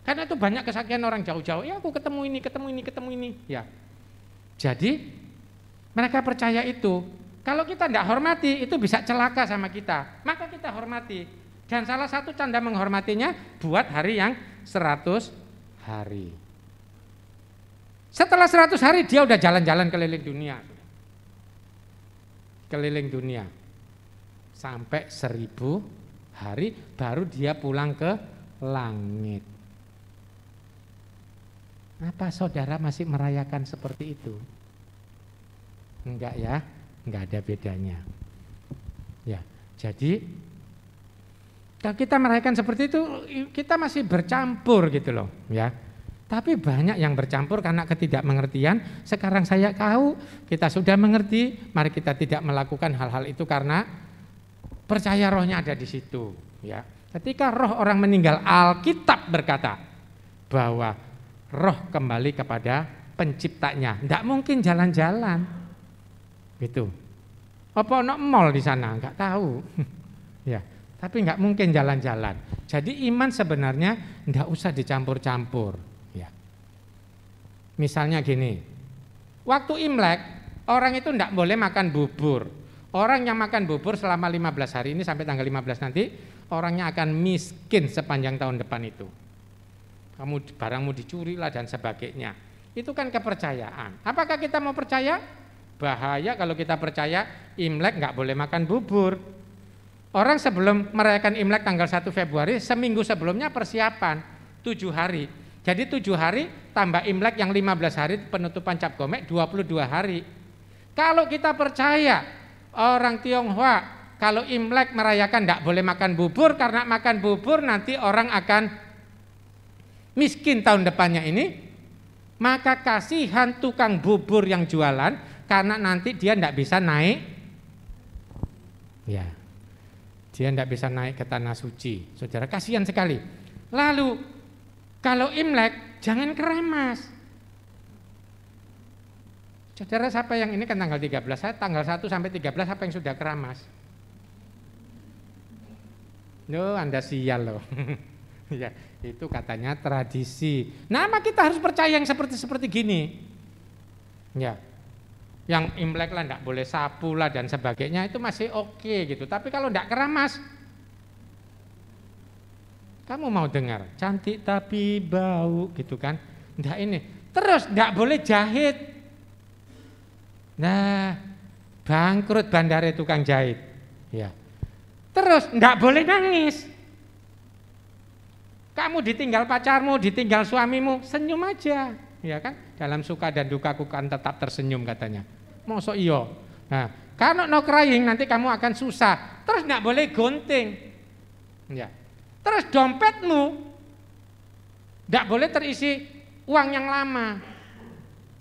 Karena itu banyak kesaksian orang jauh-jauh. Ya, aku ketemu ini. Ya. Jadi mereka percaya itu. Kalau kita tidak hormati, itu bisa celaka sama kita. Maka kita hormati. Dan salah satu tanda menghormatinya, buat hari yang 100 hari. Setelah 100 hari dia udah jalan-jalan keliling dunia. Keliling dunia. Sampai 1000 hari baru dia pulang ke langit. Apa saudara masih merayakan seperti itu? Enggak ya, enggak ada bedanya. Ya, jadi kalau kita merayakan seperti itu, kita masih bercampur gitu loh, ya. Tapi banyak yang bercampur karena ketidakmengertian. Sekarang saya tahu, kita sudah mengerti, mari kita tidak melakukan hal-hal itu karena percaya rohnya ada di situ, ya. Ketika roh orang meninggal, Alkitab berkata bahwa roh kembali kepada penciptanya. Tidak mungkin jalan-jalan, gitu. Apa ono mall di sana? Enggak tahu, ya. tapi nggak mungkin jalan-jalan. Jadi iman sebenarnya nggak usah dicampur-campur. Ya. Misalnya gini, waktu Imlek orang itu nggak boleh makan bubur. Orang yang makan bubur selama 15 hari ini sampai tanggal 15 nanti, orangnya akan miskin sepanjang tahun depan itu. Barangmu dicuri lah dan sebagainya. Itu kan kepercayaan. Apakah kita mau percaya? Bahaya kalau kita percaya Imlek nggak boleh makan bubur. Orang sebelum merayakan Imlek tanggal 1 Februari, seminggu sebelumnya persiapan 7 hari. Jadi 7 hari tambah Imlek yang 15 hari penutupan Cap Gomek 22 hari. Kalau kita percaya orang Tionghoa kalau Imlek merayakan tidak boleh makan bubur karena makan bubur nanti orang akan miskin tahun depannya ini, maka kasihan tukang bubur yang jualan karena nanti dia tidak bisa naik. Ya. Dia tidak bisa naik ke tanah suci. Saudara, kasihan sekali. Lalu kalau Imlek jangan keramas. Saudara, siapa yang ini kan tanggal 13, saya tanggal 1 sampai 13 apa yang sudah keramas? Loh, Anda sial loh. Ya, itu katanya tradisi. Nama kita harus percaya yang seperti gini. Ya. Yang Imlek lah enggak boleh sapu lah dan sebagainya itu masih oke gitu. Tapi kalau enggak keramas, kamu mau dengar cantik tapi bau gitu kan? Enggak ini. Terus enggak boleh jahit. Nah, bangkrut bandara tukang jahit. Ya. Terus enggak boleh nangis. Kamu ditinggal pacarmu, ditinggal suamimu, senyum aja, ya kan? Dalam suka dan dukaku kan tetap tersenyum katanya. Mosok iyo. Nah, kalau no crying nanti kamu akan susah. Terus enggak boleh gunting. Ya. Terus dompetmu enggak boleh terisi uang yang lama.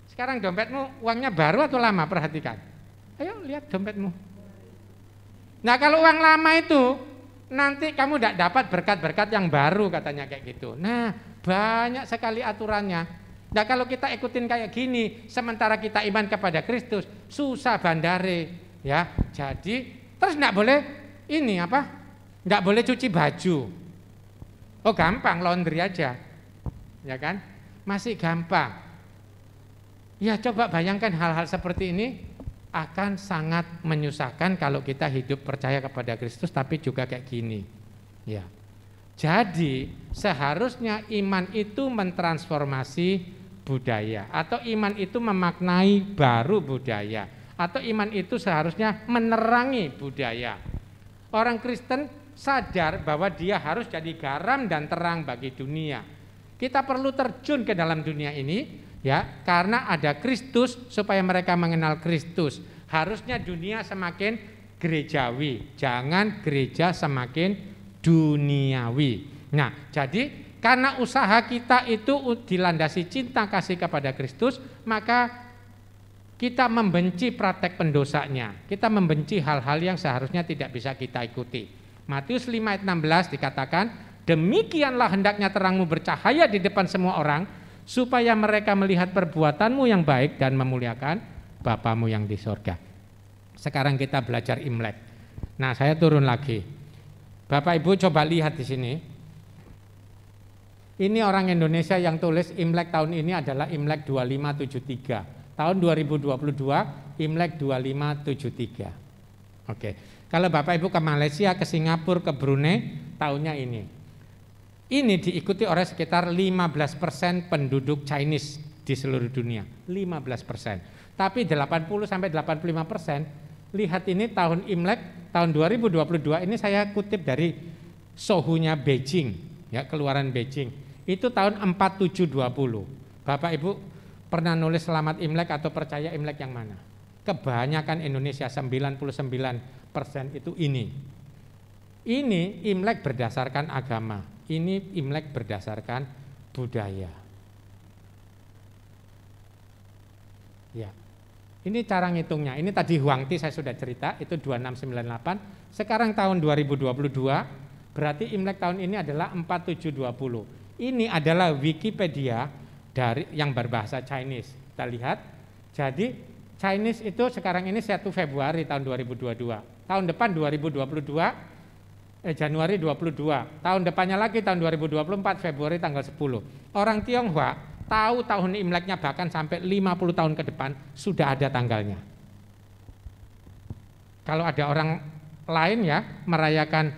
Sekarang dompetmu uangnya baru atau lama? Perhatikan. Ayo lihat dompetmu. Nah, kalau uang lama itu nanti kamu enggak dapat berkat-berkat yang baru katanya kayak gitu. Nah, banyak sekali aturannya. Nah, kalau kita ikutin kayak gini, sementara kita iman kepada Kristus, susah bandare, ya. Jadi, terus enggak boleh ini apa? Enggak boleh cuci baju. Oh, gampang, laundry aja. Ya kan? Masih gampang. Ya, coba bayangkan hal-hal seperti ini akan sangat menyusahkan kalau kita hidup percaya kepada Kristus tapi juga kayak gini. Ya. Jadi, seharusnya iman itu mentransformasi budaya atau iman itu memaknai baru budaya atau iman itu seharusnya menerangi budaya. Orang Kristen sadar bahwa dia harus jadi garam dan terang bagi dunia. Kita perlu terjun ke dalam dunia ini ya, karena ada Kristus supaya mereka mengenal Kristus. Harusnya dunia semakin gerejawi, jangan gereja semakin duniawi. Nah, jadi karena usaha kita itu dilandasi cinta kasih kepada Kristus, maka kita membenci praktek pendosanya. Kita membenci hal-hal yang seharusnya tidak bisa kita ikuti. Matius 5 ayat 16 dikatakan, demikianlah hendaknya terangmu bercahaya di depan semua orang, supaya mereka melihat perbuatanmu yang baik dan memuliakan Bapamu yang di sorga. Sekarang kita belajar Imlek. Nah, saya turun lagi. Bapak Ibu coba lihat di sini. Ini orang Indonesia yang tulis Imlek tahun ini adalah Imlek 2573. Tahun 2022 Imlek 2573. Oke. Kalau Bapak Ibu ke Malaysia, ke Singapura, ke Brunei, tahunnya ini. Ini diikuti oleh sekitar 15% penduduk Chinese di seluruh dunia. 15%. Tapi 80 sampai 85%, lihat ini tahun Imlek tahun 2022 ini saya kutip dari Sohunya Beijing, ya, keluaran Beijing. Itu tahun 4720. Bapak Ibu pernah nulis selamat Imlek atau percaya Imlek yang mana? Kebanyakan Indonesia 99% itu ini. Ini Imlek berdasarkan agama. Ini Imlek berdasarkan budaya. Ya. Ini cara ngitungnya. Ini tadi Huangti saya sudah cerita, itu 2698. Sekarang tahun 2022, berarti Imlek tahun ini adalah 4720. Ini adalah Wikipedia dari yang berbahasa Chinese. Kita lihat. Jadi Chinese itu sekarang ini 1 Februari tahun 2022. Tahun depan 2022 Januari 22. Tahun depannya lagi tahun 2024 Februari tanggal 10. Orang Tionghoa tahu tahun Imleknya bahkan sampai 50 tahun ke depan sudah ada tanggalnya. Kalau ada orang lain ya merayakan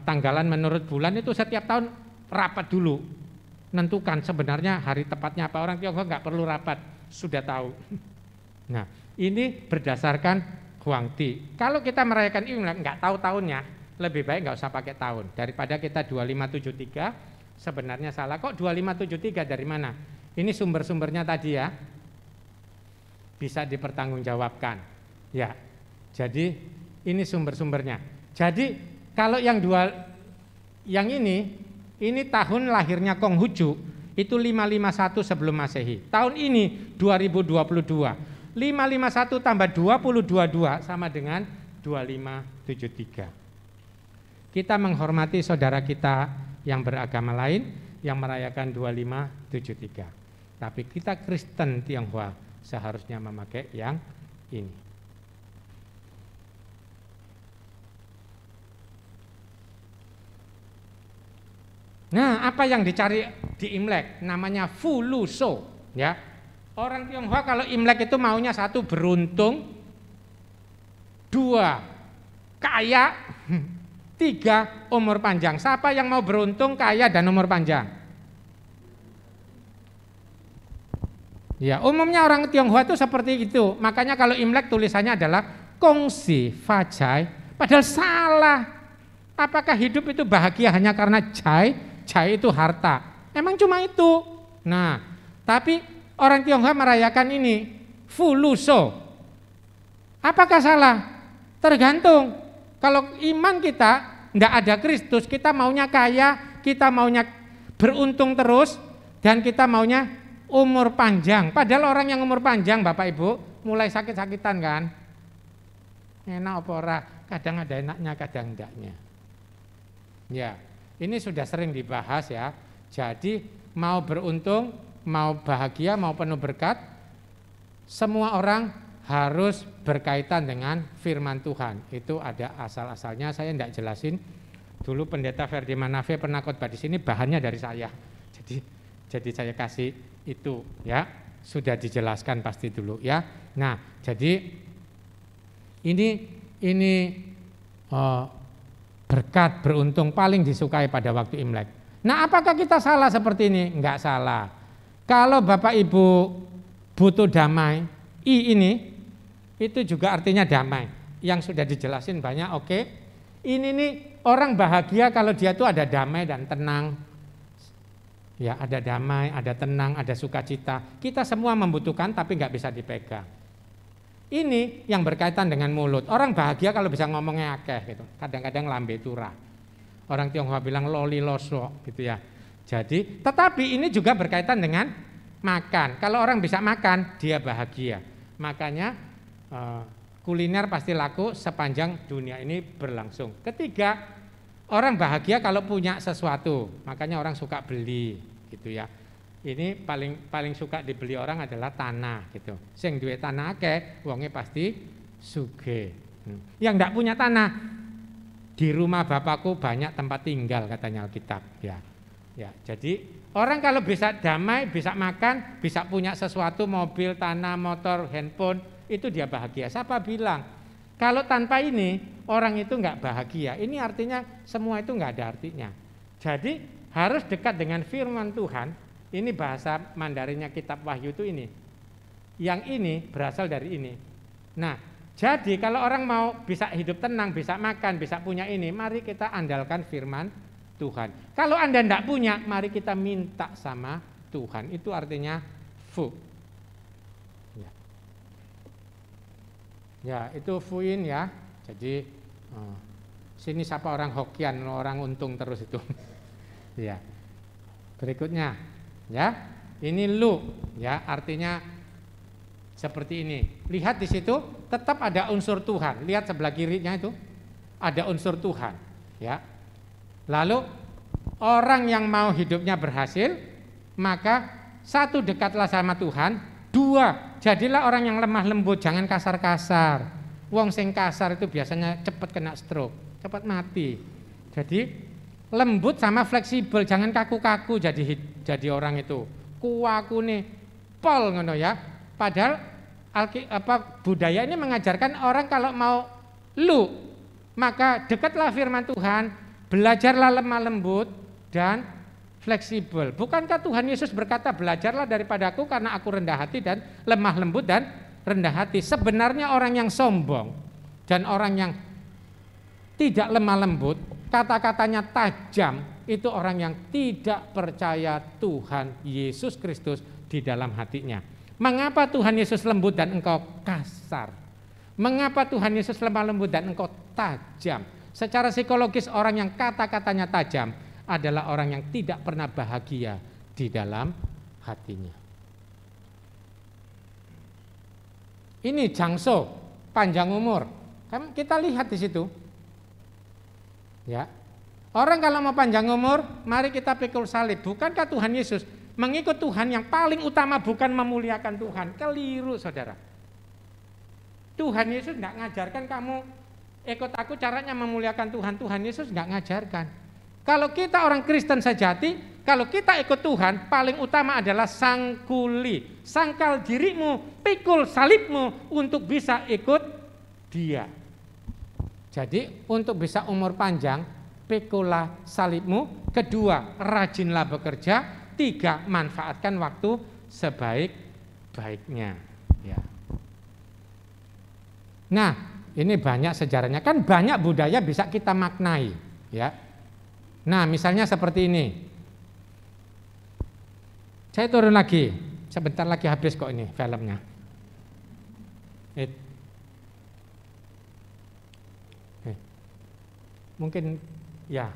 tanggalan menurut bulan itu setiap tahun rapat dulu, menentukan sebenarnya hari tepatnya apa. Orang Tionghoa nggak perlu rapat, sudah tahu. Nah, ini berdasarkan Huangdi. Kalau kita merayakan Imlek nggak tahu tahunnya, lebih baik nggak usah pakai tahun. Daripada kita 2573, sebenarnya salah. Kok 2573 dari mana? Ini sumber-sumbernya tadi ya, bisa dipertanggungjawabkan. Ya, jadi ini sumber-sumbernya. Jadi kalau yang ini tahun lahirnya Konghucu itu 551 sebelum Masehi. Tahun ini 2022. 551 tambah 2022 sama dengan 2573. Kita menghormati saudara kita yang beragama lain yang merayakan 2573. Tapi kita Kristen Tionghoa seharusnya memakai yang ini. Nah, apa yang dicari di Imlek? Namanya Fuluso, ya. Orang Tionghoa kalau Imlek itu maunya 1 beruntung, 2 kaya, 3 umur panjang. Siapa yang mau beruntung, kaya dan umur panjang? Ya, umumnya orang Tionghoa itu seperti itu. Makanya kalau Imlek tulisannya adalah Kongsi Fajai, padahal salah. Apakah hidup itu bahagia hanya karena jai? Jai itu harta. Emang cuma itu. Nah, tapi orang Tionghoa merayakan ini Fuluso. Apakah salah? Tergantung. Kalau iman kita tidak ada Kristus, kita maunya kaya, kita maunya beruntung terus, dan kita maunya umur panjang. Padahal orang yang umur panjang Bapak Ibu mulai sakit-sakitan kan. Enak apa ora? Kadang ada enaknya, kadang enggaknya. Ya, ini sudah sering dibahas ya. Jadi mau beruntung, mau bahagia, mau penuh berkat, semua orang harus berkaitan dengan firman Tuhan. Itu ada asal-asalnya, saya tidak jelasin. Dulu Pendeta Ferdinand Nave pernah khotbah di sini, bahannya dari saya. Jadi saya kasih itu ya, sudah dijelaskan pasti dulu ya. Nah, jadi ini berkat beruntung paling disukai pada waktu Imlek. Nah, apakah kita salah seperti ini? Enggak salah. Kalau Bapak Ibu butuh damai, ini itu juga artinya damai. Yang sudah dijelasin banyak, oke. Ini nih orang bahagia kalau dia tuh ada damai dan tenang. Ya, ada damai, ada tenang, ada sukacita. Kita semua membutuhkan tapi nggak bisa dipegang. Ini yang berkaitan dengan mulut. Orang bahagia kalau bisa ngomongnya akeh gitu. Kadang-kadang lambe turah. Orang Tionghoa bilang loli loso gitu ya. Jadi, tetapi ini juga berkaitan dengan makan. Kalau orang bisa makan, dia bahagia. Makanya kuliner pasti laku sepanjang dunia ini berlangsung. Ketiga, orang bahagia kalau punya sesuatu. Makanya orang suka beli gitu ya. Ini paling suka dibeli orang adalah tanah gitu. Sing duwe tanah akeh, wonge pasti sugih. Yang enggak punya tanah, di rumah bapakku banyak tempat tinggal katanya Alkitab ya. Ya, jadi orang kalau bisa damai, bisa makan, bisa punya sesuatu, mobil, tanah, motor, handphone, itu dia bahagia. Siapa bilang kalau tanpa ini orang itu enggak bahagia? Ini artinya semua itu enggak ada artinya. Jadi harus dekat dengan firman Tuhan. Ini bahasa Mandarinnya kitab Wahyu itu ini. Yang ini berasal dari ini. Nah, jadi kalau orang mau bisa hidup tenang, bisa makan, bisa punya ini, mari kita andalkan firman Tuhan. Kalau Anda tidak punya, mari kita minta sama Tuhan. Itu artinya fu. Ya, itu fuin ya. Jadi sini siapa orang Hokian, orang untung terus itu. Ya. Berikutnya. Ya, ini lu, ya artinya seperti ini. Lihat di situ, tetap ada unsur Tuhan. Lihat sebelah kirinya itu, ada unsur Tuhan. Ya, lalu orang yang mau hidupnya berhasil, maka 1, dekatlah sama Tuhan. 2, jadilah orang yang lemah lembut, jangan kasar-kasar. Wong sing kasar itu biasanya cepat kena stroke, cepat mati. Jadi lembut sama fleksibel, jangan kaku-kaku jadi orang itu. Kuaku nih pol ngono ya. Padahal budaya ini mengajarkan orang kalau mau lu, maka dekatlah firman Tuhan, belajarlah lemah lembut dan fleksibel. Bukankah Tuhan Yesus berkata, belajarlah daripadaku karena aku rendah hati dan lemah lembut dan rendah hati. Sebenarnya orang yang sombong dan orang yang tidak lemah lembut, kata-katanya tajam, itu orang yang tidak percaya Tuhan Yesus Kristus di dalam hatinya. Mengapa Tuhan Yesus lembut dan engkau kasar? Mengapa Tuhan Yesus lemah lembut dan engkau tajam? Secara psikologis orang yang kata-katanya tajam adalah orang yang tidak pernah bahagia di dalam hatinya. Ini Jangso, panjang umur. Kan kita lihat di situ. Ya. Orang kalau mau panjang umur, mari kita pikul salib. Bukankah Tuhan Yesus mengikut Tuhan yang paling utama bukan memuliakan Tuhan? Keliru, saudara. Tuhan Yesus enggak ngajarkan kamu ikut aku caranya memuliakan Tuhan. Tuhan Yesus enggak ngajarkan. Kalau kita orang Kristen sejati, kalau kita ikut Tuhan, paling utama adalah sangkuli, sangkal dirimu, pikul salibmu untuk bisa ikut Dia. Jadi untuk bisa umur panjang, pikullah salibmu. Kedua, rajinlah bekerja. Tiga, manfaatkan waktu sebaik-baiknya. Ya. Nah, ini banyak sejarahnya, kan banyak budaya bisa kita maknai. Ya. Nah, misalnya seperti ini. Saya turun lagi, sebentar lagi habis kok ini filmnya. Mungkin ya,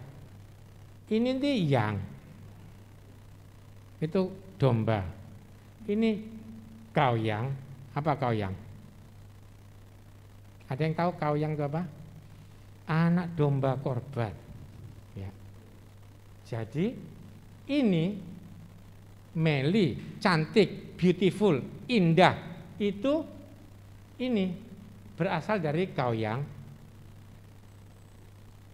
ini nih yang itu domba, ini kauyang. Apa kauyang? Ada yang tahu kauyang itu apa? Anak domba korban. Ya. Jadi ini Meli, cantik, beautiful, indah, itu ini berasal dari kauyang.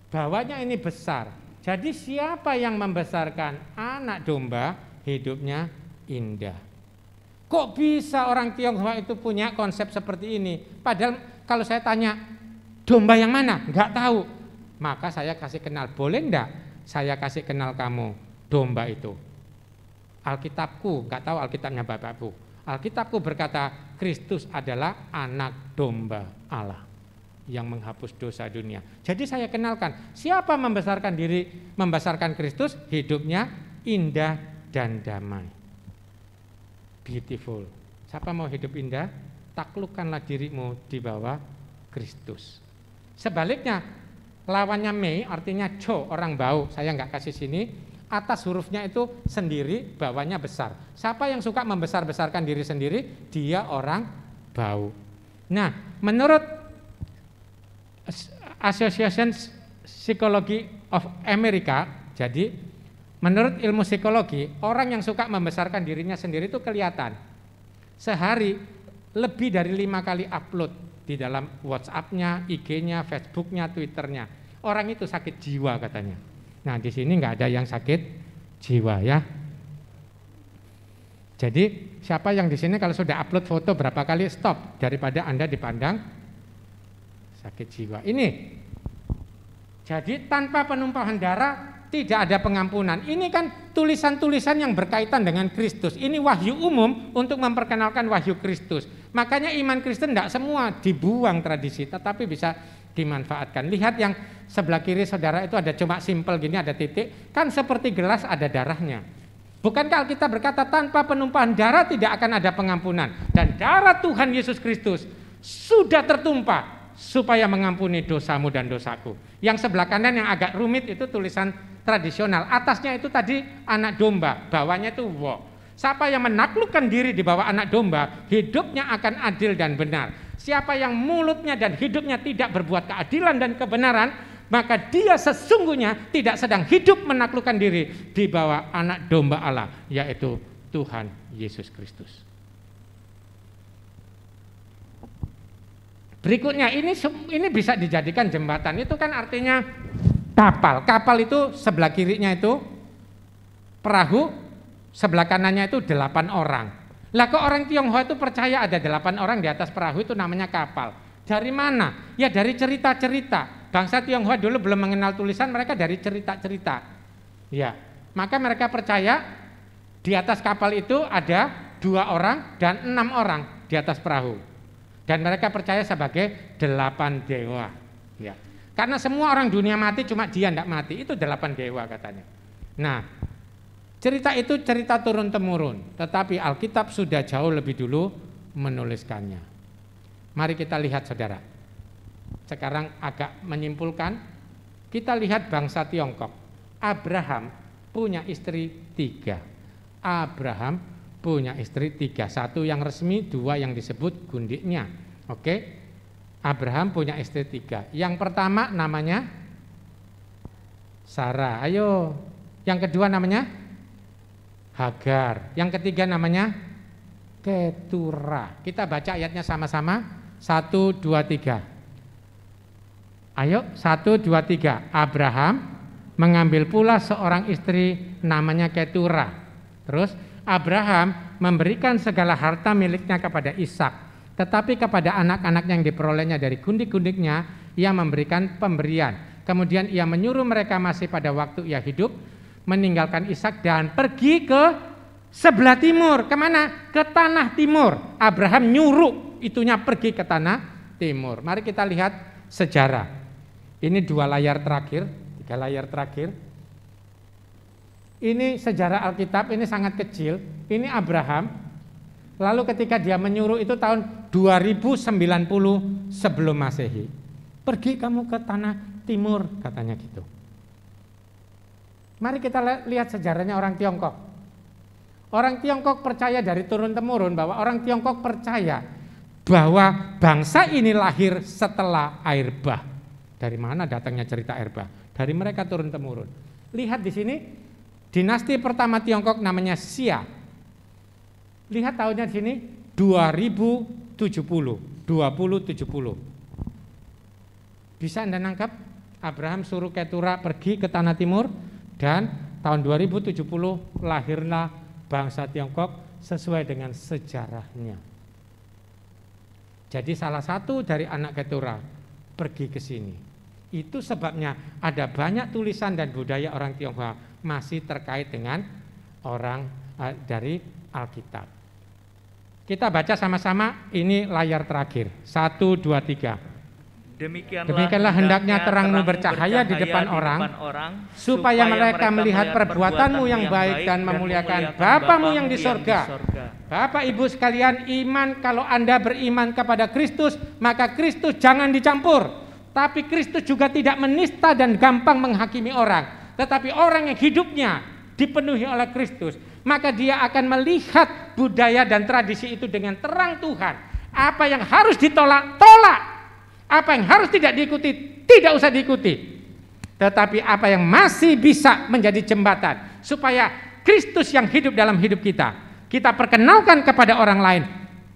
Bawahnya ini besar. Jadi siapa yang membesarkan anak domba, hidupnya indah. Kok bisa orang Tionghoa itu punya konsep seperti ini? Padahal kalau saya tanya, domba yang mana? Enggak tahu. Maka saya kasih kenal, boleh enggak saya kasih kenal kamu domba itu? Alkitabku, enggak tahu Alkitabnya Bapakku. Alkitabku berkata, Kristus adalah anak domba Allah yang menghapus dosa dunia. Jadi saya kenalkan, siapa membesarkan Kristus, hidupnya indah dan damai. Beautiful. Siapa mau hidup indah? Taklukkanlah dirimu di bawah Kristus. Sebaliknya, lawannya Mei artinya Jo, orang bau. Saya enggak kasih sini. Atas hurufnya itu sendiri, bawahnya besar. Siapa yang suka membesar-besarkan diri sendiri, dia orang bau. Nah, menurut Association Psychology of America, jadi menurut ilmu psikologi, orang yang suka membesarkan dirinya sendiri itu kelihatan. Sehari lebih dari 5 kali upload di dalam WhatsApp-nya, IG-nya, Facebook-nya, Twitter-nya. Orang itu sakit jiwa katanya. Nah, di sini nggak ada yang sakit jiwa ya. Jadi siapa yang di sini kalau sudah upload foto berapa kali stop daripada Anda dipandang sakit jiwa. Ini. Jadi tanpa penumpahan darah tidak ada pengampunan. Ini kan tulisan-tulisan yang berkaitan dengan Kristus. Ini wahyu umum untuk memperkenalkan wahyu Kristus. Makanya iman Kristen tidak semua dibuang tradisi, tetapi bisa dimanfaatkan. Lihat yang sebelah kiri saudara itu ada cuma simpel gini, ada titik. Kan seperti gelas ada darahnya. Bukankah Alkitab berkata tanpa penumpahan darah tidak akan ada pengampunan. Dan darah Tuhan Yesus Kristus sudah tertumpah supaya mengampuni dosamu dan dosaku. Yang sebelah kanan yang agak rumit itu tulisan tradisional. Atasnya itu tadi anak domba, bawahnya itu wo. Siapa yang menaklukkan diri di bawah anak domba, hidupnya akan adil dan benar. Siapa yang mulutnya dan hidupnya tidak berbuat keadilan dan kebenaran, maka dia sesungguhnya tidak sedang hidup menaklukkan diri di bawah anak domba Allah, yaitu Tuhan Yesus Kristus. Berikutnya ini bisa dijadikan jembatan. Itu kan artinya kapal. Kapal itu sebelah kirinya itu perahu, sebelah kanannya itu 8 orang. Lah kok orang Tionghoa itu percaya ada 8 orang di atas perahu itu namanya kapal. Dari mana? Ya dari cerita-cerita. Bangsa Tionghoa dulu belum mengenal tulisan, mereka dari cerita-cerita. Ya, maka mereka percaya di atas kapal itu ada 2 orang dan 6 orang di atas perahu. Dan mereka percaya sebagai 8 dewa. Ya. Karena semua orang dunia mati, cuma dia tidak mati. Itu 8 dewa katanya. Nah, cerita itu cerita turun-temurun. Tetapi Alkitab sudah jauh lebih dulu menuliskannya. Mari kita lihat saudara. Sekarang agak menyimpulkan. Kita lihat bangsa Tiongkok. Abraham punya istri 3. Abraham punya istri 3. 1 yang resmi, 2 yang disebut gundiknya. Oke. Abraham punya istri 3. Yang pertama namanya Sarah. Ayo. Yang kedua namanya Hagar. Yang ketiga namanya Keturah. Kita baca ayatnya sama-sama. 1, 2, 3. Ayo 1, 2, 3. Abraham mengambil pula seorang istri namanya Keturah. Terus Abraham memberikan segala harta miliknya kepada Ishak. Tetapi kepada anak-anak yang diperolehnya dari gundik-gundiknya, ia memberikan pemberian. Kemudian ia menyuruh mereka masih pada waktu ia hidup, meninggalkan Ishak dan pergi ke sebelah timur. Kemana? Ke tanah timur. Abraham nyuruh itunya pergi ke tanah timur. Mari kita lihat sejarah. Ini 2 layar terakhir, 3 layar terakhir. Ini sejarah Alkitab, ini sangat kecil. Ini Abraham. Lalu ketika dia menyuruh itu tahun 2090 sebelum Masehi. Pergi kamu ke tanah timur, katanya gitu. Mari kita lihat sejarahnya orang Tiongkok. Orang Tiongkok percaya dari turun-temurun bahwa orang Tiongkok percaya bahwa bangsa ini lahir setelah air bah. Dari mana datangnya cerita air bah? Dari mereka turun-temurun. Lihat di sini, dinasti pertama Tiongkok namanya Xia. Lihat tahunnya di sini 2070. Bisa Anda nangkap? Abraham suruh Keturah pergi ke tanah timur dan tahun 2070 lahirlah bangsa Tiongkok sesuai dengan sejarahnya. Jadi salah satu dari anak Keturah pergi ke sini. Itu sebabnya ada banyak tulisan dan budaya orang Tionghoa masih terkait dengan orang dari Alkitab. Kita baca sama-sama, ini layar terakhir. 1, 2, 3. Demikianlah hendaknya terangmu bercahaya di depan orang, supaya mereka melihat perbuatanmu yang baik dan memuliakan Bapamu yang di sorga. Bapak Ibu sekalian, iman, kalau Anda beriman kepada Kristus, maka Kristus jangan dicampur. Tapi Kristus juga tidak menista dan gampang menghakimi orang. Tetapi orang yang hidupnya dipenuhi oleh Kristus, maka dia akan melihat budaya dan tradisi itu dengan terang Tuhan. Apa yang harus ditolak, tolak. Apa yang harus tidak diikuti, tidak usah diikuti. Tetapi apa yang masih bisa menjadi jembatan supaya Kristus yang hidup dalam hidup kita, kita perkenalkan kepada orang lain,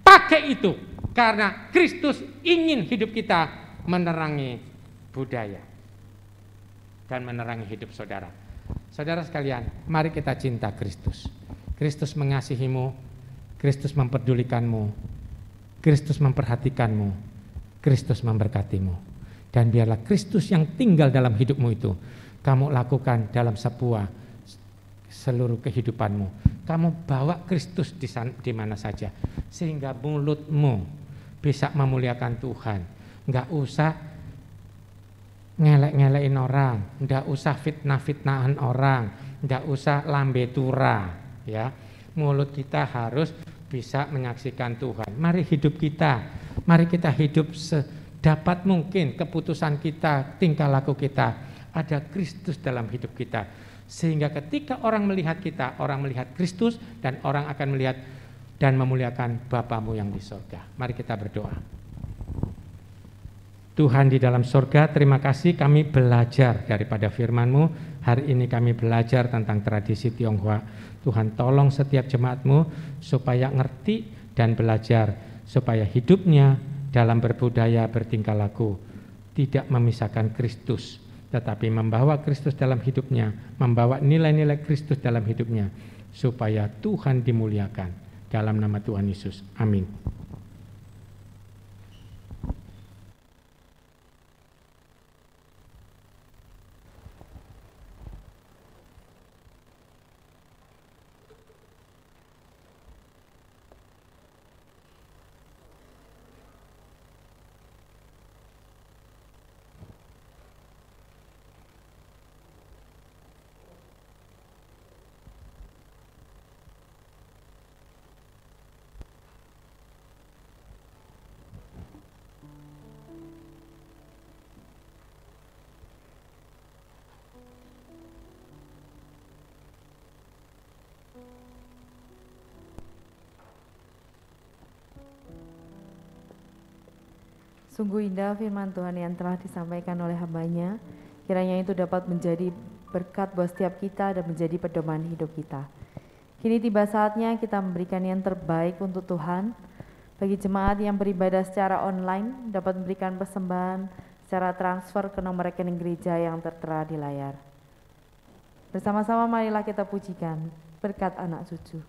pakai itu. Karena Kristus ingin hidup kita menerangi budaya dan menerangi hidup saudara. Saudara sekalian, mari kita cinta Kristus. Kristus mengasihimu, Kristus memperdulikanmu, Kristus memperhatikanmu, Kristus memberkatimu. Dan biarlah Kristus yang tinggal dalam hidupmu itu kamu lakukan dalam seluruh kehidupanmu. Kamu bawa Kristus di mana saja, sehingga mulutmu bisa memuliakan Tuhan. Enggak usah ngelek-ngelekin orang, enggak usah fitnah-fitnahan orang, enggak usah lambe tura, ya. Mulut kita harus bisa menyaksikan Tuhan. Mari hidup kita, mari kita hidup sedapat mungkin keputusan kita, tingkah laku kita, ada Kristus dalam hidup kita. Sehingga ketika orang melihat kita, orang melihat Kristus dan orang akan melihat dan memuliakan Bapamu yang di sorga. Mari kita berdoa. Tuhan di dalam sorga, terima kasih kami belajar daripada firman-Mu. Hari ini kami belajar tentang tradisi Tionghoa. Tuhan tolong setiap jemaat-Mu supaya ngerti dan belajar, supaya hidupnya dalam berbudaya, bertingkah laku tidak memisahkan Kristus tetapi membawa Kristus dalam hidupnya, membawa nilai-nilai Kristus dalam hidupnya, supaya Tuhan dimuliakan. Dalam nama Tuhan Yesus, amin. Sungguh indah firman Tuhan yang telah disampaikan oleh hamba-Nya. Kiranya itu dapat menjadi berkat buat setiap kita dan menjadi pedoman hidup kita. Kini tiba saatnya kita memberikan yang terbaik untuk Tuhan. Bagi jemaat yang beribadah secara online dapat memberikan persembahan secara transfer ke nomor rekening gereja yang tertera di layar. Bersama-sama marilah kita pujikan berkat anak cucu.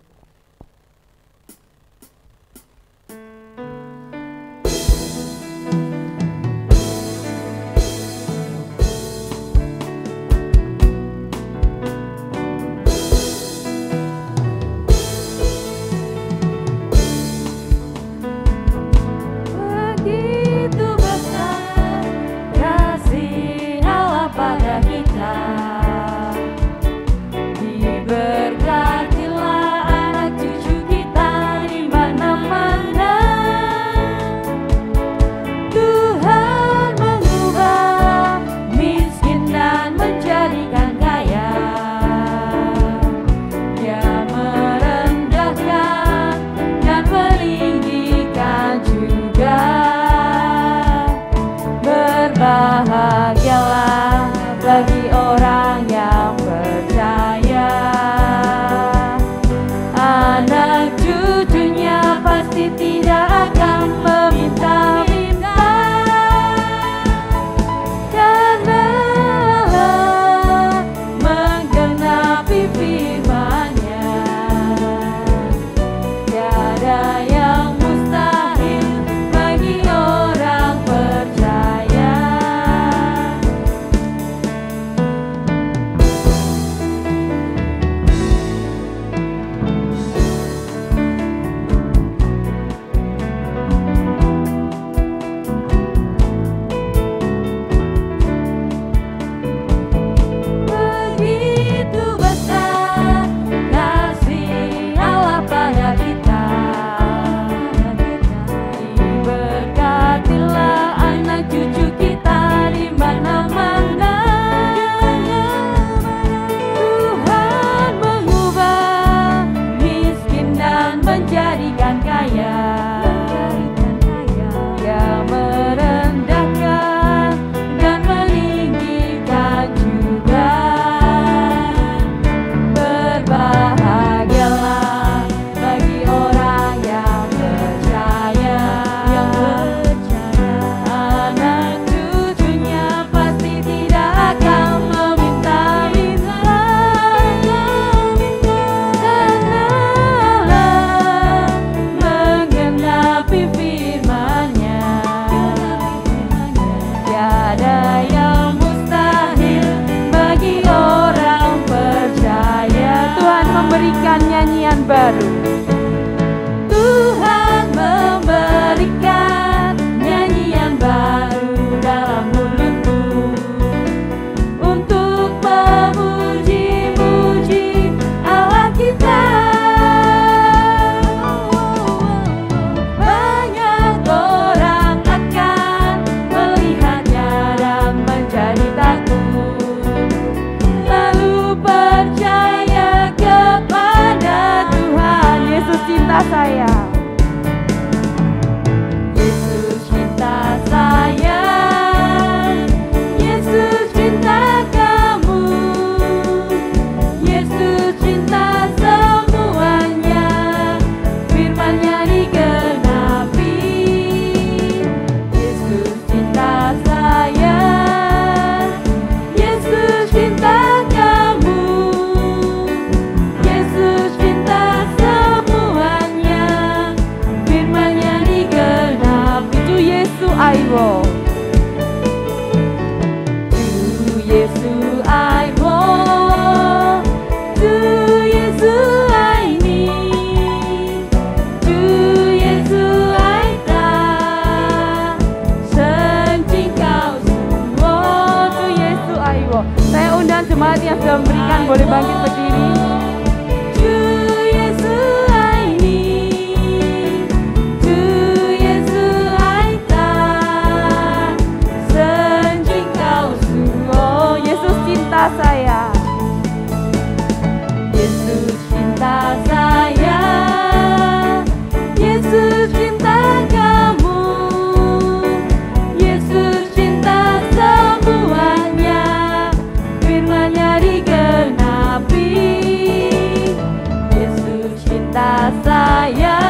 cinta saya,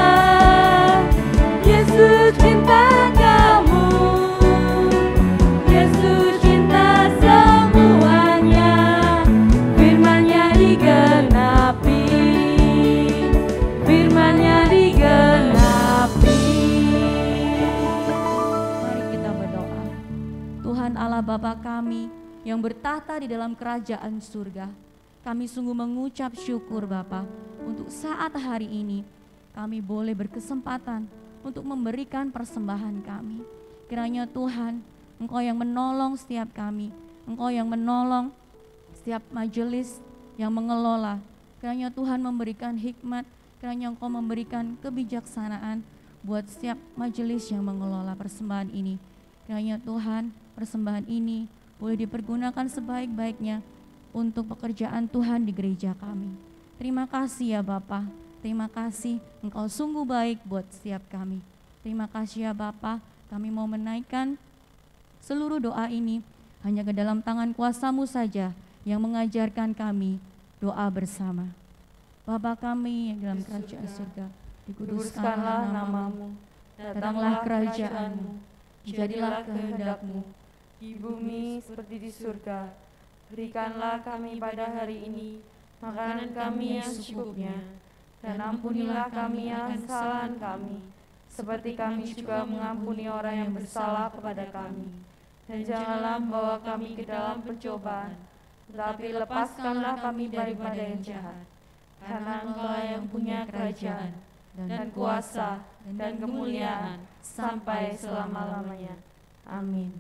Yesus cinta kamu, Yesus cinta semuanya, firman-Nya digenapi, firman-Nya digenapi. Mari kita berdoa. Tuhan Allah Bapa kami yang bertahta di dalam kerajaan surga, kami sungguh mengucap syukur Bapa untuk saat hari ini kami boleh berkesempatan untuk memberikan persembahan kami. Kiranya Tuhan, Engkau yang menolong setiap kami, Engkau yang menolong setiap majelis yang mengelola. Kiranya Tuhan memberikan hikmat, kiranya Engkau memberikan kebijaksanaan buat setiap majelis yang mengelola persembahan ini. Kiranya Tuhan, persembahan ini boleh dipergunakan sebaik-baiknya untuk pekerjaan Tuhan di gereja kami. Terima kasih ya Bapa, terima kasih Engkau sungguh baik buat setiap kami. Terima kasih ya Bapa, kami mau menaikkan seluruh doa ini hanya ke dalam tangan kuasa-Mu saja yang mengajarkan kami doa bersama. Bapa kami yang dalam kerajaan surga, dikuduskanlah nama-Mu, datanglah kerajaan-Mu, jadilah kehendak-Mu di bumi seperti di surga. Berikanlah kami pada hari ini makanan kami yang secukupnya, dan ampunilah kami kesalahan kami, seperti kami juga mengampuni orang yang bersalah kepada kami. Dan janganlah membawa kami ke dalam pencobaan, tetapi lepaskanlah kami daripada yang jahat. Karena Engkau yang punya kerajaan, dan kuasa, dan kemuliaan, sampai selama-lamanya. Amin.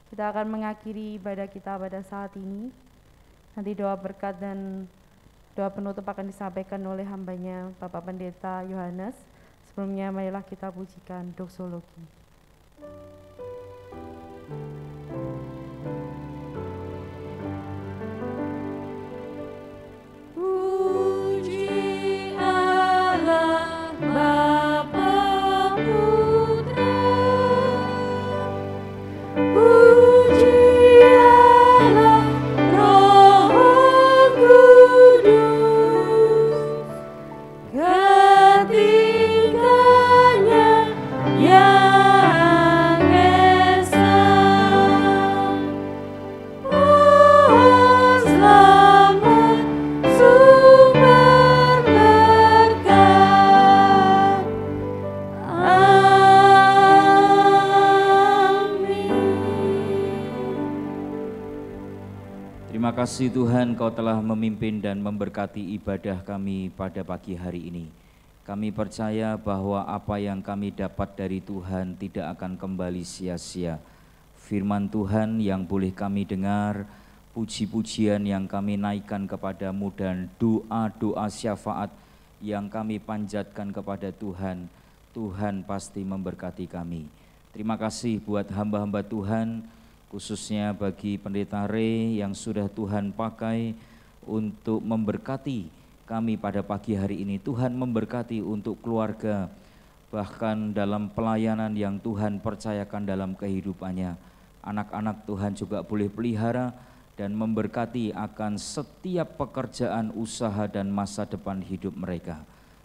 Kita akan mengakhiri ibadah kita pada saat ini. Nanti doa berkat dan doa penutup akan disampaikan oleh hambanya Bapak Pendeta Yohanes. Sebelumnya marilah kita pujikan doksologi. Puji Allah Bapa Putra, puji Allah Roh Kudus, ketiganya yang esa. Pohon selamat sumber berkat. Amin. Terima kasih Tuhan, Kau telah memimpin dan memberkati ibadah kami pada pagi hari ini. Kami percaya bahwa apa yang kami dapat dari Tuhan tidak akan kembali sia-sia. Firman Tuhan yang boleh kami dengar, puji-pujian yang kami naikkan kepadamu, dan doa-doa syafaat yang kami panjatkan kepada Tuhan, Tuhan pasti memberkati kami. Terima kasih buat hamba-hamba Tuhan, khususnya bagi Pendeta Re yang sudah Tuhan pakai untuk memberkati kami pada pagi hari ini. Tuhan memberkati untuk keluarga, bahkan dalam pelayanan yang Tuhan percayakan dalam kehidupannya. Anak-anak Tuhan juga boleh pelihara dan memberkati akan setiap pekerjaan, usaha, dan masa depan hidup mereka.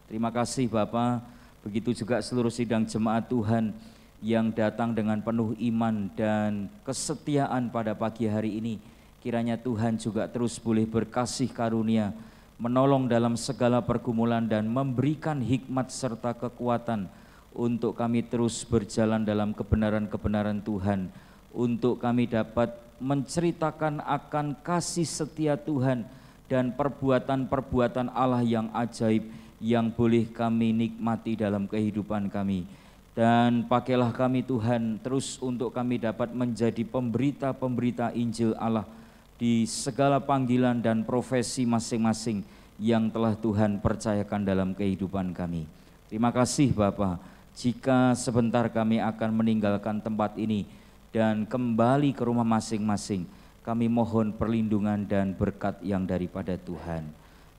Terima kasih Bapa. Begitu juga seluruh sidang jemaat Tuhan yang datang dengan penuh iman dan kesetiaan pada pagi hari ini. Kiranya Tuhan juga terus boleh berkasih karunia, menolong dalam segala pergumulan, dan memberikan hikmat serta kekuatan untuk kami terus berjalan dalam kebenaran-kebenaran Tuhan, untuk kami dapat menceritakan akan kasih setia Tuhan dan perbuatan-perbuatan Allah yang ajaib yang boleh kami nikmati dalam kehidupan kami. Dan pakailah kami Tuhan terus untuk kami dapat menjadi pemberita-pemberita Injil Allah di segala panggilan dan profesi masing-masing yang telah Tuhan percayakan dalam kehidupan kami. Terima kasih Bapa. Jika sebentar kami akan meninggalkan tempat ini dan kembali ke rumah masing-masing, kami mohon perlindungan dan berkat yang daripada Tuhan.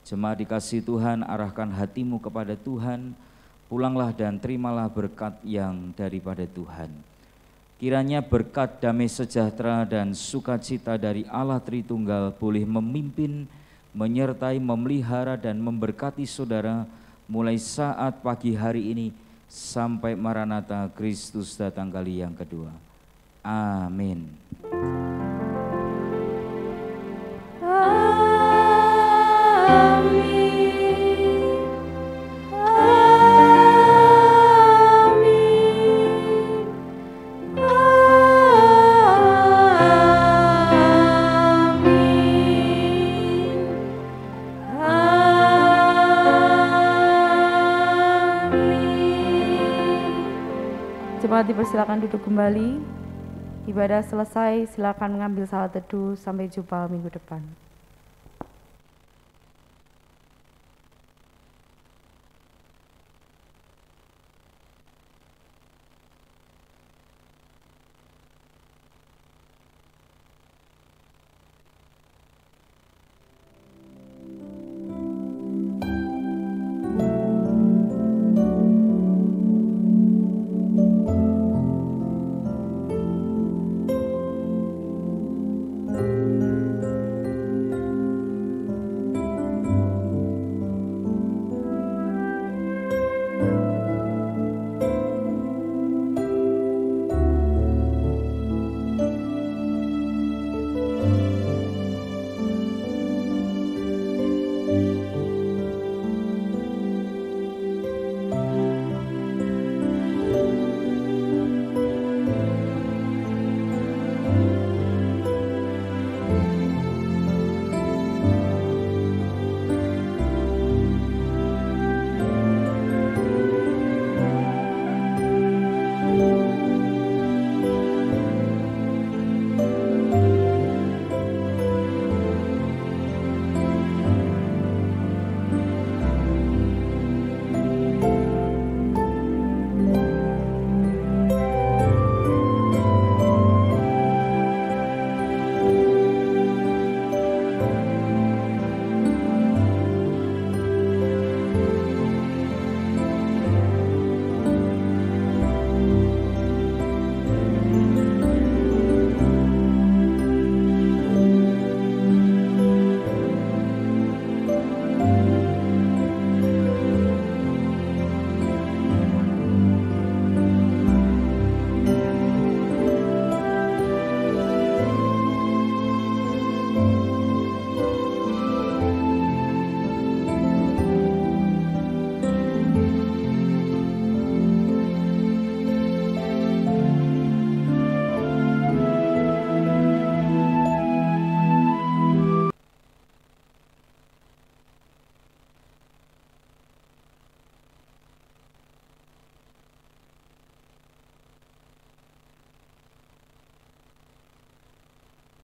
Jemaat dikasih Tuhan, arahkan hatimu kepada Tuhan, pulanglah dan terimalah berkat yang daripada Tuhan. Kiranya berkat, damai sejahtera, dan sukacita dari Allah Tritunggal boleh memimpin, menyertai, memelihara, dan memberkati saudara mulai saat pagi hari ini sampai Maranatha Kristus datang kali yang kedua. Amin. Jemaat dipersilakan duduk kembali. Ibadah selesai, silakan mengambil salat teduh. Sampai jumpa minggu depan.